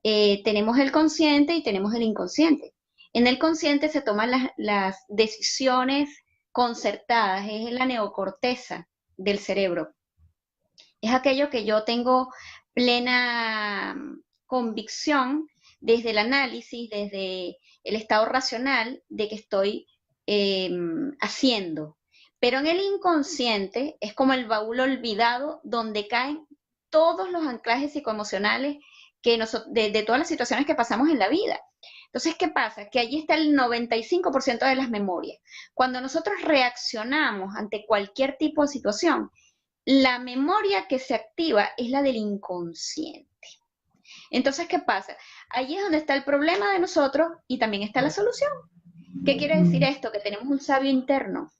Tenemos el consciente y tenemos el inconsciente. En el consciente se toman las decisiones concertadas, es la neocorteza del cerebro. Es aquello que yo tengo plena convicción desde el análisis, desde el estado racional de que estoy haciendo. Pero en el inconsciente es como el baúl olvidado donde caen todos los anclajes psicoemocionales de todas las situaciones que pasamos en la vida. Entonces, ¿qué pasa? Que allí está el 95% de las memorias. Cuando nosotros reaccionamos ante cualquier tipo de situación, la memoria que se activa es la del inconsciente. Entonces, ¿qué pasa? Allí es donde está el problema de nosotros y también está la solución. ¿Qué quiere decir esto? Que tenemos un sabio interno.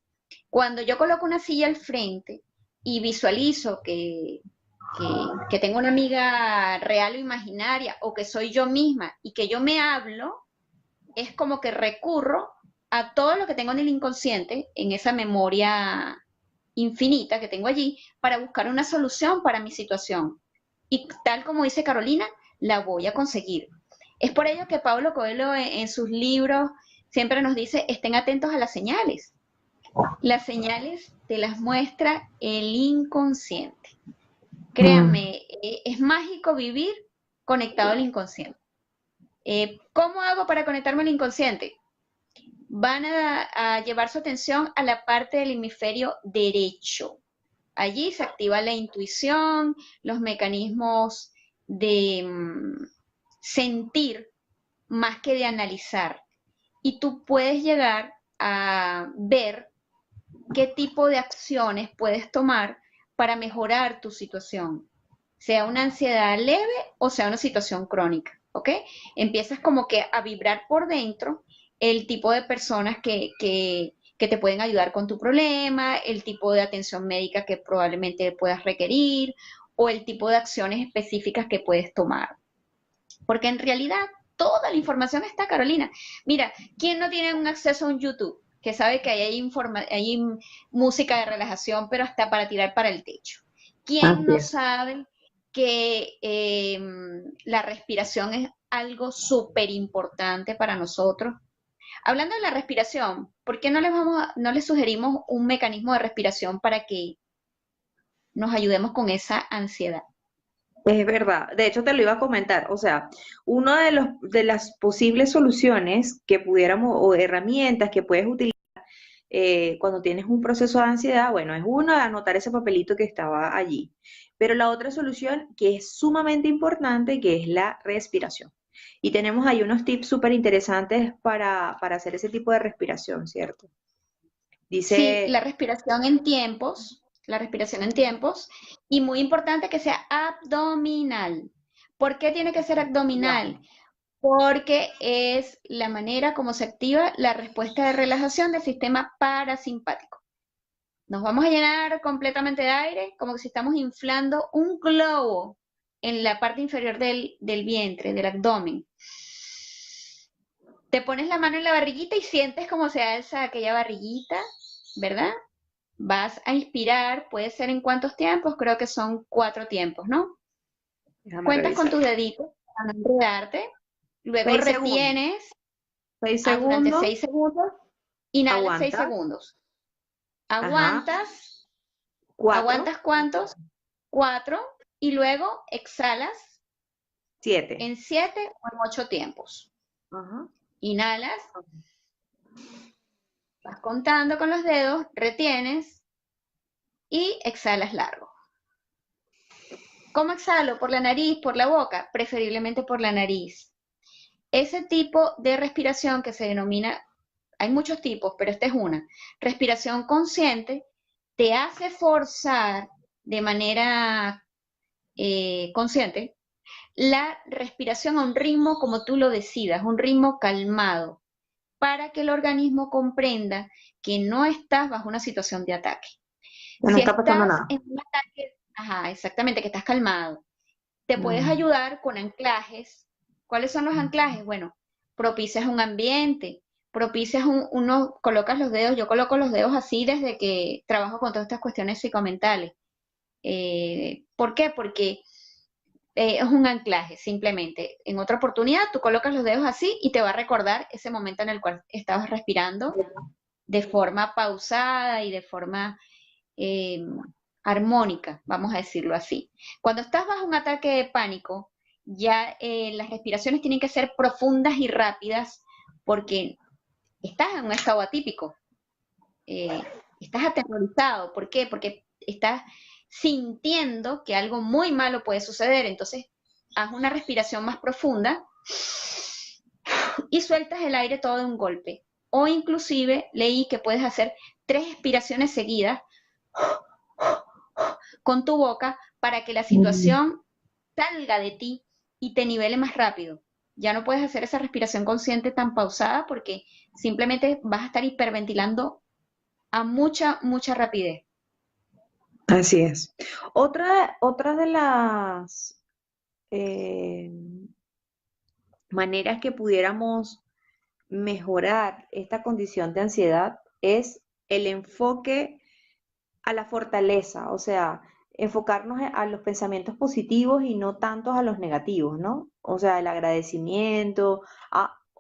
Cuando yo coloco una silla al frente y visualizo que tengo una amiga real o imaginaria, o que soy yo misma y que yo me hablo, es como que recurro a todo lo que tengo en el inconsciente, en esa memoria infinita que tengo allí, para buscar una solución para mi situación. Y tal como dice Carolina, la voy a conseguir. Es por ello que Paulo Coelho en sus libros siempre nos dice, estén atentos a las señales. Las señales te las muestra el inconsciente. Créanme, es mágico vivir conectado al inconsciente. ¿Cómo hago para conectarme al inconsciente? Van a llevar su atención a la parte del hemisferio derecho. Allí se activa la intuición, los mecanismos de sentir más que de analizar. Y tú puedes llegar a ver qué tipo de acciones puedes tomar para mejorar tu situación, sea una ansiedad leve o sea una situación crónica, ¿ok? Empiezas como que a vibrar por dentro el tipo de personas que te pueden ayudar con tu problema, el tipo de atención médica que probablemente puedas requerir o el tipo de acciones específicas que puedes tomar. Porque en realidad toda la información está, Carolina. Mira, ¿quién no tiene un acceso a un YouTube? Que sabe que hay música de relajación, pero hasta para tirar para el techo. ¿Quién no sabe que la respiración es algo súper importante para nosotros? Hablando de la respiración, ¿por qué no les sugerimos un mecanismo de respiración para que nos ayudemos con esa ansiedad? Es verdad, de hecho te lo iba a comentar, o sea, una de las posibles soluciones que pudiéramos o herramientas que puedes utilizar cuando tienes un proceso de ansiedad, bueno, es uno anotar ese papelito que estaba allí, pero la otra solución que es sumamente importante, que es la respiración. Y tenemos ahí unos tips súper interesantes para hacer ese tipo de respiración, ¿cierto? Sí, Dice, la respiración en tiempos, y muy importante que sea abdominal. ¿Por qué tiene que ser ya, abdominal? Porque es la manera como se activa la respuesta de relajación del sistema parasimpático. Nos vamos a llenar completamente de aire, como si estamos inflando un globo en la parte inferior del vientre, del abdomen. Te pones la mano en la barriguita y sientes como se alza aquella barriguita, ¿verdad? Vas a inspirar, puede ser en cuántos tiempos, creo que son 4 tiempos, ¿no? déjame Cuentas con revisar. tus deditos para no enredarte, luego 6 segundos, retienes durante segundos, 6 segundos, inhalas 6 aguanta, segundos, ajá, aguantas, 4, ¿aguantas cuántos? 4, y luego exhalas 7. en 7 o en 8 tiempos. Ajá. Inhalas, vas contando con los dedos, retienes y exhalas largo. ¿Cómo exhalo? ¿Por la nariz, por la boca? Preferiblemente por la nariz. Ese tipo de respiración que se denomina, hay muchos tipos, pero esta es una, respiración consciente, te hace forzar de manera consciente la respiración a un ritmo como tú lo decidas, un ritmo calmado, para que el organismo comprenda que no estás bajo una situación de ataque. Ya no Si está pasando estás nada. en un ataque, ajá, exactamente, que estás calmado, te puedes Mm. ayudar con anclajes. ¿Cuáles son los anclajes? Bueno, propicias un ambiente, uno, colocas los dedos, yo coloco los dedos así desde que trabajo con todas estas cuestiones psicomentales. ¿Por qué? Porque es un anclaje, simplemente. En otra oportunidad, tú colocas los dedos así y te va a recordar ese momento en el cual estabas respirando de forma pausada y de forma eh, armónica, vamos a decirlo así. Cuando estás bajo un ataque de pánico, ya las respiraciones tienen que ser profundas y rápidas porque estás en un estado atípico, estás aterrorizado. ¿Por qué? Porque estás sintiendo que algo muy malo puede suceder. Entonces, haz una respiración más profunda y sueltas el aire todo de un golpe. O inclusive leí que puedes hacer 3 expiraciones seguidas con tu boca para que la Mm. situación salga de ti y te nivele más rápido. Ya no puedes hacer esa respiración consciente tan pausada porque simplemente vas a estar hiperventilando a mucha rapidez. Así es. Otra de las eh, maneras que pudiéramos mejorar esta condición de ansiedad es el enfoque a la fortaleza, o sea, enfocarnos a los pensamientos positivos y no tantos a los negativos, ¿no? O sea, el agradecimiento,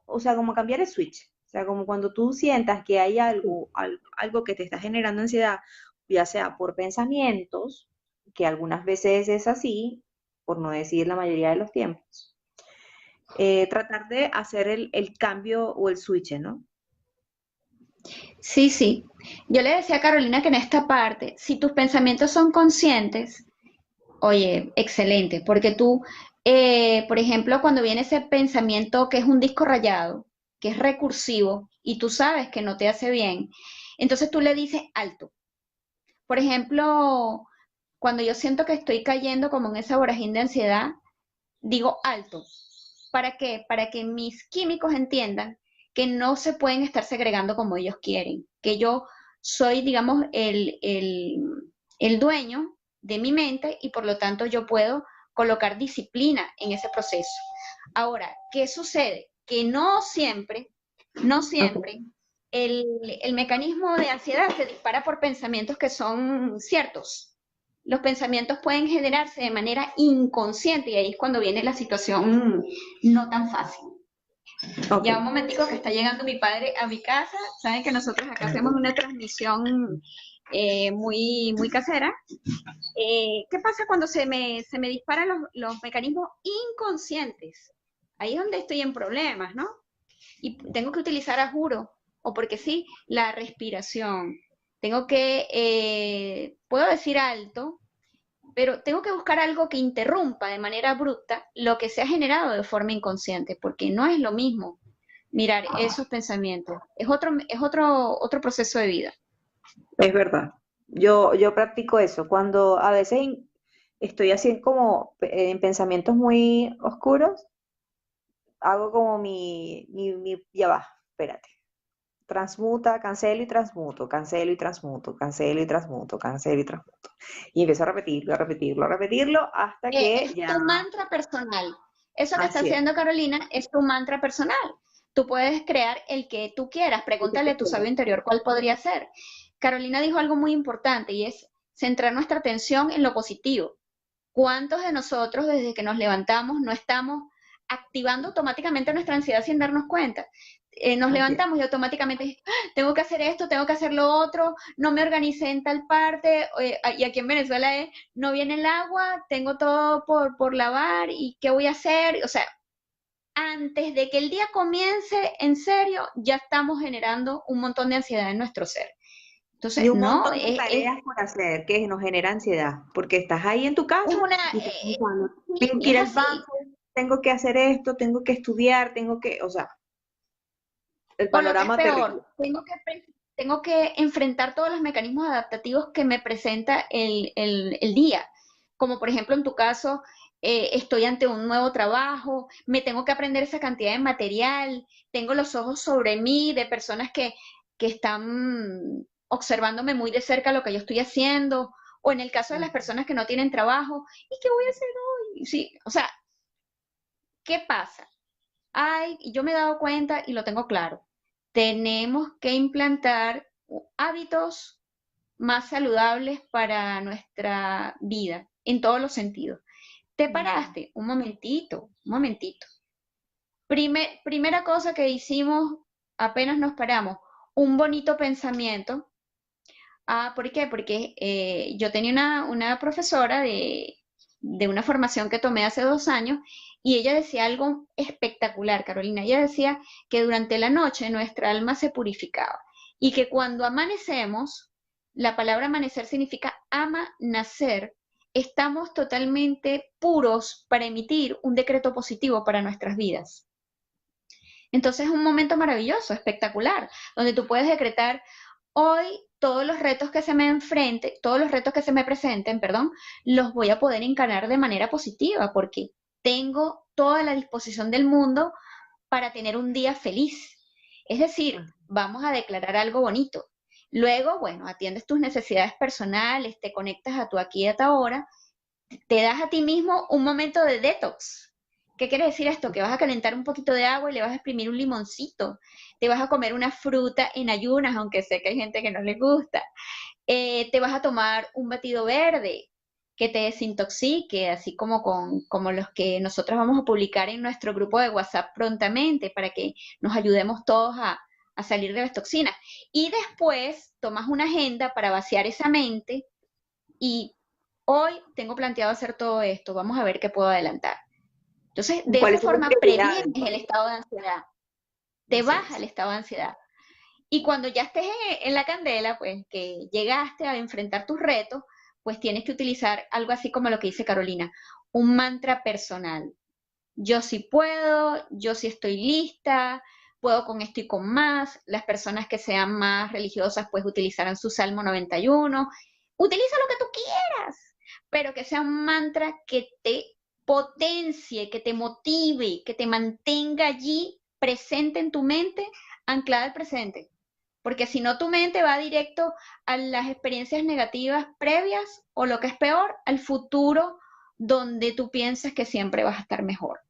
o sea, como cambiar el switch. O sea, como cuando tú sientas que hay algo que te está generando ansiedad, ya sea por pensamientos, que algunas veces es así, por no decir la mayoría de los tiempos, tratar de hacer el cambio o el switch, ¿no? Sí, sí. Yo le decía a Carolina que en esta parte, si tus pensamientos son conscientes, oye, excelente, porque tú, por ejemplo, cuando viene ese pensamiento que es un disco rayado, que es recursivo, y tú sabes que no te hace bien, entonces tú le dices alto. Por ejemplo, cuando yo siento que estoy cayendo como en esa vorágine de ansiedad, digo alto. ¿Para qué? Para que mis químicos entiendan que no se pueden estar segregando como ellos quieren, que yo soy, digamos, el dueño de mi mente y por lo tanto yo puedo colocar disciplina en ese proceso. Ahora, ¿qué sucede? Que no Ok. siempre el, el mecanismo de ansiedad se dispara por pensamientos que son ciertos. Los pensamientos pueden generarse de manera inconsciente y ahí es cuando viene la situación no tan fácil. Ok. Ya un momentico que está llegando mi padre a mi casa. Saben que nosotros acá hacemos una transmisión muy casera. ¿Qué pasa cuando se me disparan los mecanismos inconscientes? Ahí es donde estoy en problemas, ¿no? Y tengo que utilizar, a juro, o porque sí, la respiración. Tengo que, puedo decir alto, pero tengo que buscar algo que interrumpa de manera abrupta lo que se ha generado de forma inconsciente, porque no es lo mismo mirar esos pensamientos. Otro proceso de vida. Es verdad. Yo practico eso. Cuando a veces estoy así como en pensamientos muy oscuros, hago como ya va, espérate. Transmuta, cancelo y transmuto, cancelo y transmuto, cancelo y transmuto, cancelo y transmuto. Y empiezo a repetirlo, a repetirlo, a repetirlo hasta que Es ya, tu mantra personal. Eso que está así es. haciendo Carolina es tu mantra personal. Tú puedes crear el que tú quieras. El que Pregúntale tú a tu sabio quieras. interior cuál podría ser. Carolina dijo algo muy importante y es centrar nuestra atención en lo positivo. ¿Cuántos de nosotros desde que nos levantamos no estamos activando automáticamente nuestra ansiedad sin darnos cuenta? Nos Así es. levantamos y automáticamente, "Ah, tengo que hacer esto, tengo que hacer lo otro, no me organicé en tal parte, y aquí en Venezuela es, no viene el agua, tengo todo por lavar, ¿y qué voy a hacer? O sea, antes de que el día comience en serio, ya estamos generando un montón de ansiedad en nuestro ser. Y Entonces, un no, montón de tareas por hacer que nos genera ansiedad, porque estás ahí en tu casa es una, y estás pensando, sí, tengo que ir es al así. banco, tengo que hacer esto, tengo que estudiar, o sea, el O lo que es panorama peor, terrible. tengo que enfrentar todos los mecanismos adaptativos que me presenta el día. Como por ejemplo en tu caso, estoy ante un nuevo trabajo, me tengo que aprender esa cantidad de material, tengo los ojos sobre mí de personas que están observándome muy de cerca lo que yo estoy haciendo, o en el caso de las personas que no tienen trabajo, ¿y qué voy a hacer hoy? Sí, o sea, ¿qué pasa? Ay, yo me he dado cuenta y lo tengo claro. Tenemos que implantar hábitos más saludables para nuestra vida, en todos los sentidos. Te Ujú. paraste, un momentito, un momentito. Primera cosa que hicimos apenas nos paramos, un bonito pensamiento. Ah, ¿por qué? Porque yo tenía una profesora de una formación que tomé hace 2 años y ella decía algo espectacular, Carolina. Ella decía que durante la noche nuestra alma se purificaba y que cuando amanecemos, la palabra amanecer significa ama, nacer, estamos totalmente puros para emitir un decreto positivo para nuestras vidas. Entonces es un momento maravilloso, espectacular, donde tú puedes decretar hoy todos los retos que se me enfrenten, todos los retos que se me presenten, perdón, los voy a poder encarar de manera positiva porque tengo toda la disposición del mundo para tener un día feliz. Es decir, vamos a declarar algo bonito. Luego, bueno, atiendes tus necesidades personales, te conectas a tu aquí y a tu ahora, te das a ti mismo un momento de detox. ¿Qué quiere decir esto? Que vas a calentar un poquito de agua y le vas a exprimir un limoncito. Te vas a comer una fruta en ayunas, aunque sé que hay gente que no le gusta. Te vas a tomar un batido verde que te desintoxique, así como los que nosotros vamos a publicar en nuestro grupo de WhatsApp prontamente para que nos ayudemos todos a salir de las toxinas. Y después tomas una agenda para vaciar esa mente y hoy tengo planteado hacer todo esto, vamos a ver qué puedo adelantar. Entonces, de esa ¿Cuáles son las forma previenes prioridades? el estado de ansiedad, te Así baja el es. estado de ansiedad. Y cuando ya estés en la candela, pues que llegaste a enfrentar tus retos, pues tienes que utilizar algo así como lo que dice Carolina, un mantra personal. Yo sí puedo, yo sí estoy lista, puedo con esto y con más. Las personas que sean más religiosas, pues utilizarán su Salmo 91. Utiliza lo que tú quieras, pero que sea un mantra que te potencie, que te motive, que te mantenga allí presente en tu mente, anclada al presente. Porque si no, tu mente va directo a las experiencias negativas previas o lo que es peor, al futuro donde tú piensas que siempre vas a estar mejor.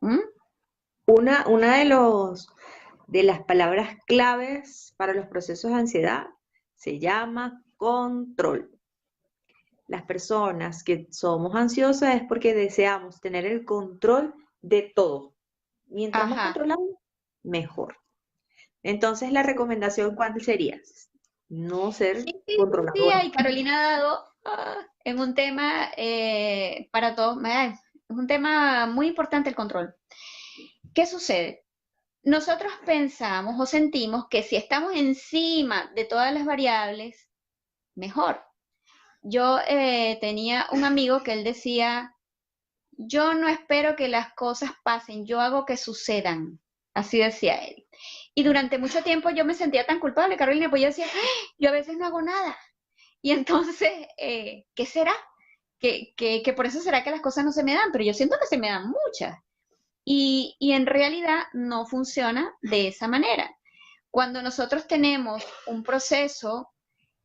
¿Mm? Una de las palabras claves para los procesos de ansiedad se llama control. Las personas que somos ansiosas es porque deseamos tener el control de todo. Mientras más Ajá. controlamos, mejor. Entonces, la Sí, recomendación, ¿cuál sería? No ser sí, sí, sí, controlador. ahí Carolina ha dado en un tema para todos, es un tema muy importante el control. ¿Qué sucede? Nosotros pensamos o sentimos que si estamos encima de todas las variables, mejor. Yo tenía un amigo que él decía, yo no espero que las cosas pasen, yo hago que sucedan. Así decía él. Y durante mucho tiempo yo me sentía tan culpable, Carolina, pues yo decía, "Ay, yo a veces no hago nada. Y entonces, ¿qué será? Que por eso será que las cosas no se me dan, pero yo siento que se me dan muchas. Y en realidad no funciona de esa manera. Cuando nosotros tenemos un proceso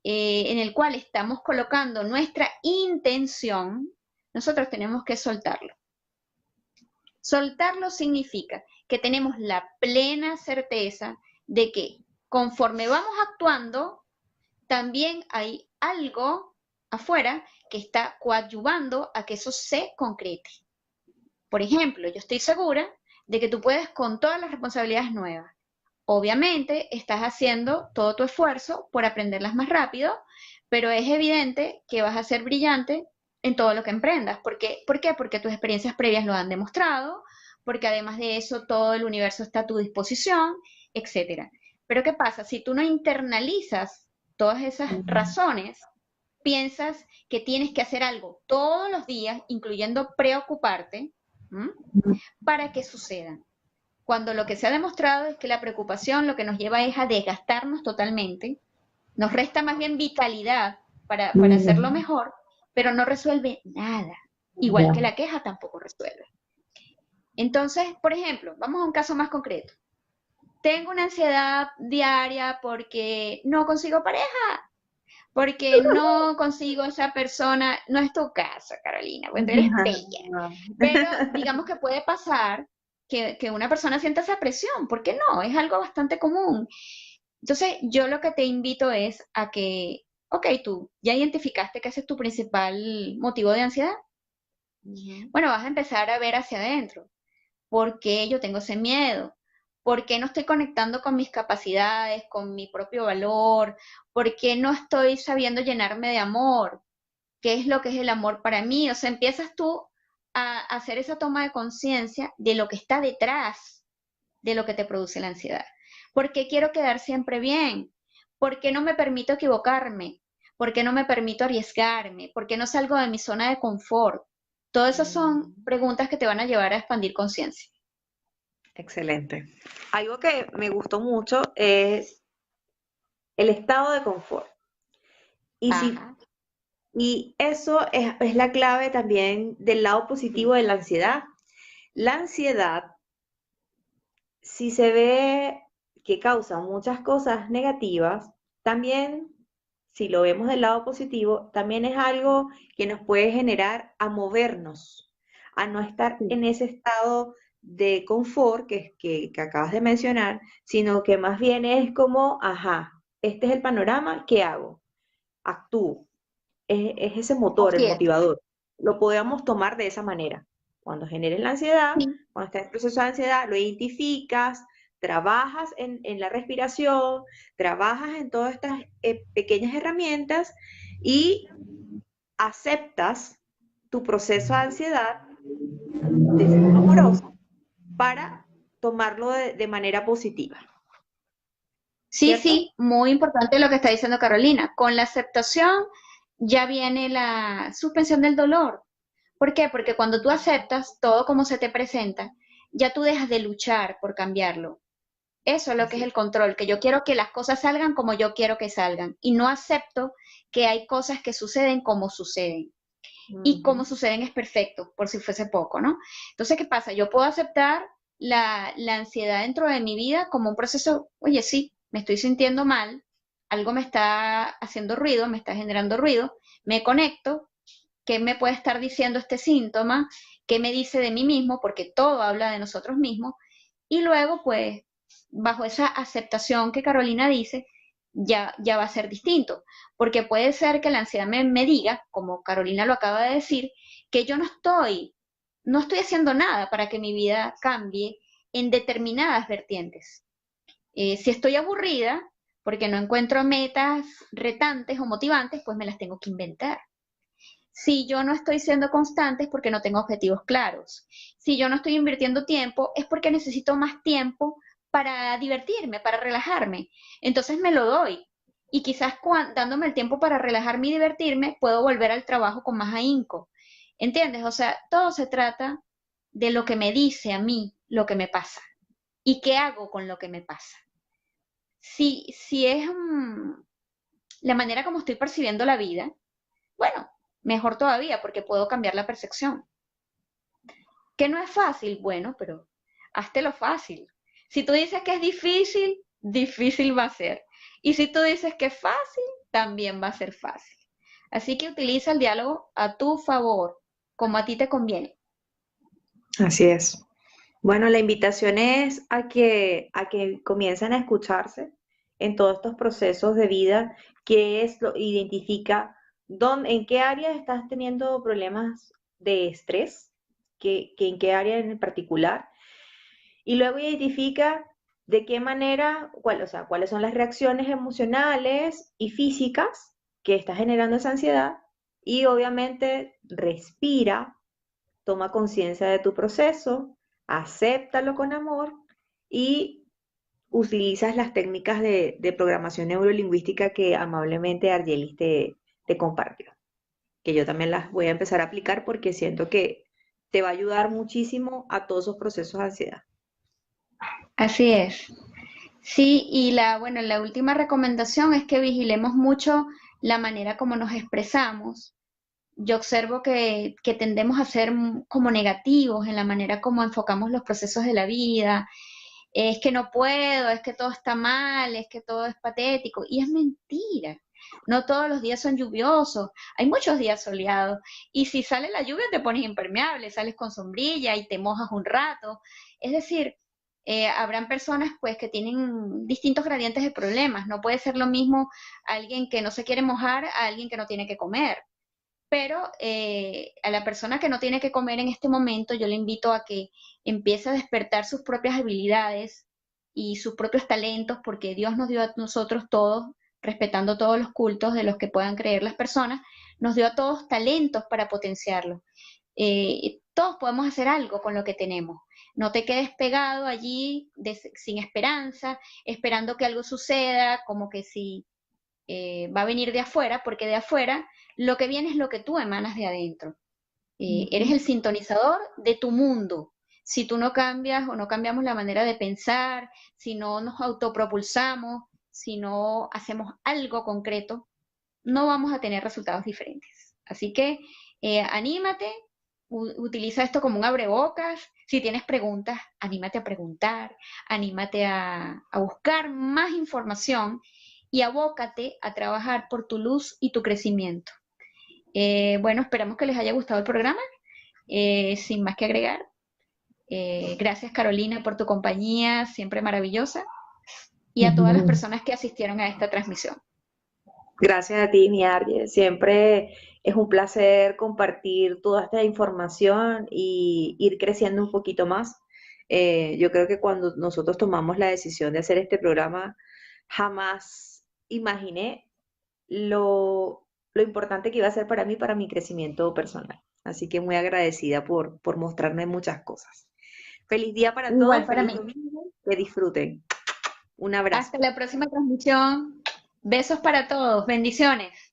en el cual estamos colocando nuestra intención, nosotros tenemos que soltarlo. Soltarlo significa que tenemos la plena certeza de que conforme vamos actuando, también hay algo afuera que está coadyuvando a que eso se concrete. Por ejemplo, yo estoy segura de que tú puedes con todas las responsabilidades nuevas. Obviamente estás haciendo todo tu esfuerzo por aprenderlas más rápido, pero es evidente que vas a ser brillante en todo lo que emprendas. ¿Por qué? Porque tus experiencias previas lo han demostrado, porque además de eso todo el universo está a tu disposición, etcétera. Pero ¿qué pasa? Si tú no internalizas todas esas razones, piensas que tienes que hacer algo todos los días, incluyendo preocuparte, ¿m? Para que sucedan. Cuando lo que se ha demostrado es que la preocupación lo que nos lleva es a desgastarnos totalmente, nos resta más bien vitalidad para hacerlo mejor, pero no resuelve nada. Igual que Ya. la queja tampoco resuelve. Entonces, por ejemplo, vamos a un caso más concreto. Tengo una ansiedad diaria porque no consigo pareja, porque no consigo esa persona, no es tu caso, Carolina, pues tú eres bella, pero digamos que puede pasar que una persona sienta esa presión, ¿por qué no? Es algo bastante común. Entonces, yo lo que te invito es a que, ok, tú ya identificaste que ese es tu principal motivo de ansiedad. Ujú. Bueno, vas a empezar a ver hacia adentro. ¿Por qué yo tengo ese miedo? ¿Por qué no estoy conectando con mis capacidades, con mi propio valor? ¿Por qué no estoy sabiendo llenarme de amor? ¿Qué es lo que es el amor para mí? O sea, empiezas tú a hacer esa toma de conciencia de lo que está detrás de lo que te produce la ansiedad. ¿Por qué quiero quedar siempre bien? ¿Por qué no me permito equivocarme? ¿Por qué no me permito arriesgarme? ¿Por qué no salgo de mi zona de confort? Todas esas son Mm, preguntas que te van a llevar a expandir conciencia. excelente. Algo que me gustó mucho es el estado de confort. Y si Ajá. Y eso es la clave también del lado positivo de la ansiedad. La ansiedad, si se ve que causa muchas cosas negativas, también, si lo vemos del lado positivo, también es algo que nos puede generar a movernos, a no estar Sí. en ese estado de confort que acabas de mencionar, sino que más bien es como, ajá, este es el panorama, ¿qué hago? Actúo. Es ese motor, el Así es. motivador. Lo podemos tomar de esa manera. Cuando generes la ansiedad, Sí, cuando estés en proceso de ansiedad, lo identificas, trabajas en la respiración, trabajas en todas estas pequeñas herramientas y aceptas tu proceso de ansiedad de forma amorosa para tomarlo de manera positiva, sí, ¿cierto? sí, muy importante lo que está diciendo Carolina. Con la aceptación ya viene la suspensión del dolor. ¿Por qué? Porque cuando tú aceptas todo como se te presenta, ya tú dejas de luchar por cambiarlo. Eso es lo que es Así el es. control, que yo quiero que las cosas salgan como yo quiero que salgan y no acepto que hay cosas que suceden como suceden. Y como Ujú. suceden es perfecto, por si fuese poco, ¿no? Entonces, ¿qué pasa? Yo puedo aceptar la ansiedad dentro de mi vida como un proceso, oye, sí, me estoy sintiendo mal, algo me está haciendo ruido, me está generando ruido, me conecto, ¿qué me puede estar diciendo este síntoma? ¿Qué me dice de mí mismo? Porque todo habla de nosotros mismos. Y luego, pues, bajo esa aceptación que Carolina dice, ya va a ser distinto. Porque puede ser que la ansiedad me diga, como Carolina lo acaba de decir, que yo no estoy haciendo nada para que mi vida cambie en determinadas vertientes. Si estoy aburrida, porque no encuentro metas retantes o motivantes, pues me las tengo que inventar. Si yo no estoy siendo constante es porque no tengo objetivos claros. Si yo no estoy invirtiendo tiempo es porque necesito más tiempo para divertirme, para relajarme. Entonces me lo doy. Y quizás dándome el tiempo para relajarme y divertirme, puedo volver al trabajo con más ahínco. ¿Entiendes? O sea, todo se trata de lo que me dice a mí lo que me pasa y qué hago con lo que me pasa. Si es la manera como estoy percibiendo la vida, bueno, mejor todavía porque puedo cambiar la percepción. Que no es fácil, bueno, pero hazte lo fácil. Si tú dices que es difícil, difícil va a ser. Y si tú dices que es fácil, también va a ser fácil. Así que utiliza el diálogo a tu favor, como a ti te conviene. Así es. Bueno, la invitación es a que comiencen a escucharse en todos estos procesos de vida, qué es lo, identifica en qué áreas estás teniendo problemas de estrés, en qué área en particular, y luego identifica de qué manera, o sea, cuáles son las reacciones emocionales y físicas que está generando esa ansiedad, y obviamente respira, toma conciencia de tu proceso, acéptalo con amor y utilizas las técnicas de programación neurolingüística que amablemente Argelis te compartió, que yo también las voy a empezar a aplicar porque siento que te va a ayudar muchísimo a todos esos procesos de ansiedad. Así es. Sí, y bueno, la última recomendación es que vigilemos mucho la manera como nos expresamos. Yo observo que tendemos a ser como negativos en la manera como enfocamos los procesos de la vida. Es que no puedo, es que todo está mal, es que todo es patético. Y es mentira. No todos los días son lluviosos, hay muchos días soleados. Y si sale la lluvia te pones impermeable, sales con sombrilla y te mojas un rato. Es decir, habrán personas pues que tienen distintos gradientes de problemas. No puede ser lo mismo alguien que no se quiere mojar a alguien que no tiene que comer. Pero a la persona que no tiene que comer en este momento, yo le invito a que empiece a despertar sus propias habilidades, y sus propios talentos, porque Dios nos dio a nosotros todos, respetando todos los cultos de los que puedan creer las personas, nos dio a todos talentos para potenciarlos. Todos podemos hacer algo con lo que tenemos. No te quedes pegado allí sin esperanza, esperando que algo suceda, como que si va a venir de afuera, porque de afuera lo que viene es lo que tú emanas de adentro. Eres Ujú. el sintonizador de tu mundo. Si tú no cambias o no cambiamos la manera de pensar, si no nos autopropulsamos, si no hacemos algo concreto, no vamos a tener resultados diferentes. Así que anímate, utiliza esto como un abrebocas. Si tienes preguntas, anímate a preguntar, anímate a buscar más información y abócate a trabajar por tu luz y tu crecimiento. Bueno, esperamos que les haya gustado el programa. Sin más que agregar, gracias Carolina por tu compañía, siempre maravillosa, y a todas las Ujú. personas que asistieron a esta transmisión. Gracias a ti, Niarye. Siempre es un placer compartir toda esta información y ir creciendo un poquito más. Yo creo que cuando nosotros tomamos la decisión de hacer este programa, jamás imaginé lo importante que iba a ser para mí, para mi crecimiento personal. Así que muy agradecida por mostrarme muchas cosas. Feliz día para Igual todos, para feliz mí. domingo, que disfruten. Un abrazo. Hasta la próxima transmisión. Besos para todos. Bendiciones.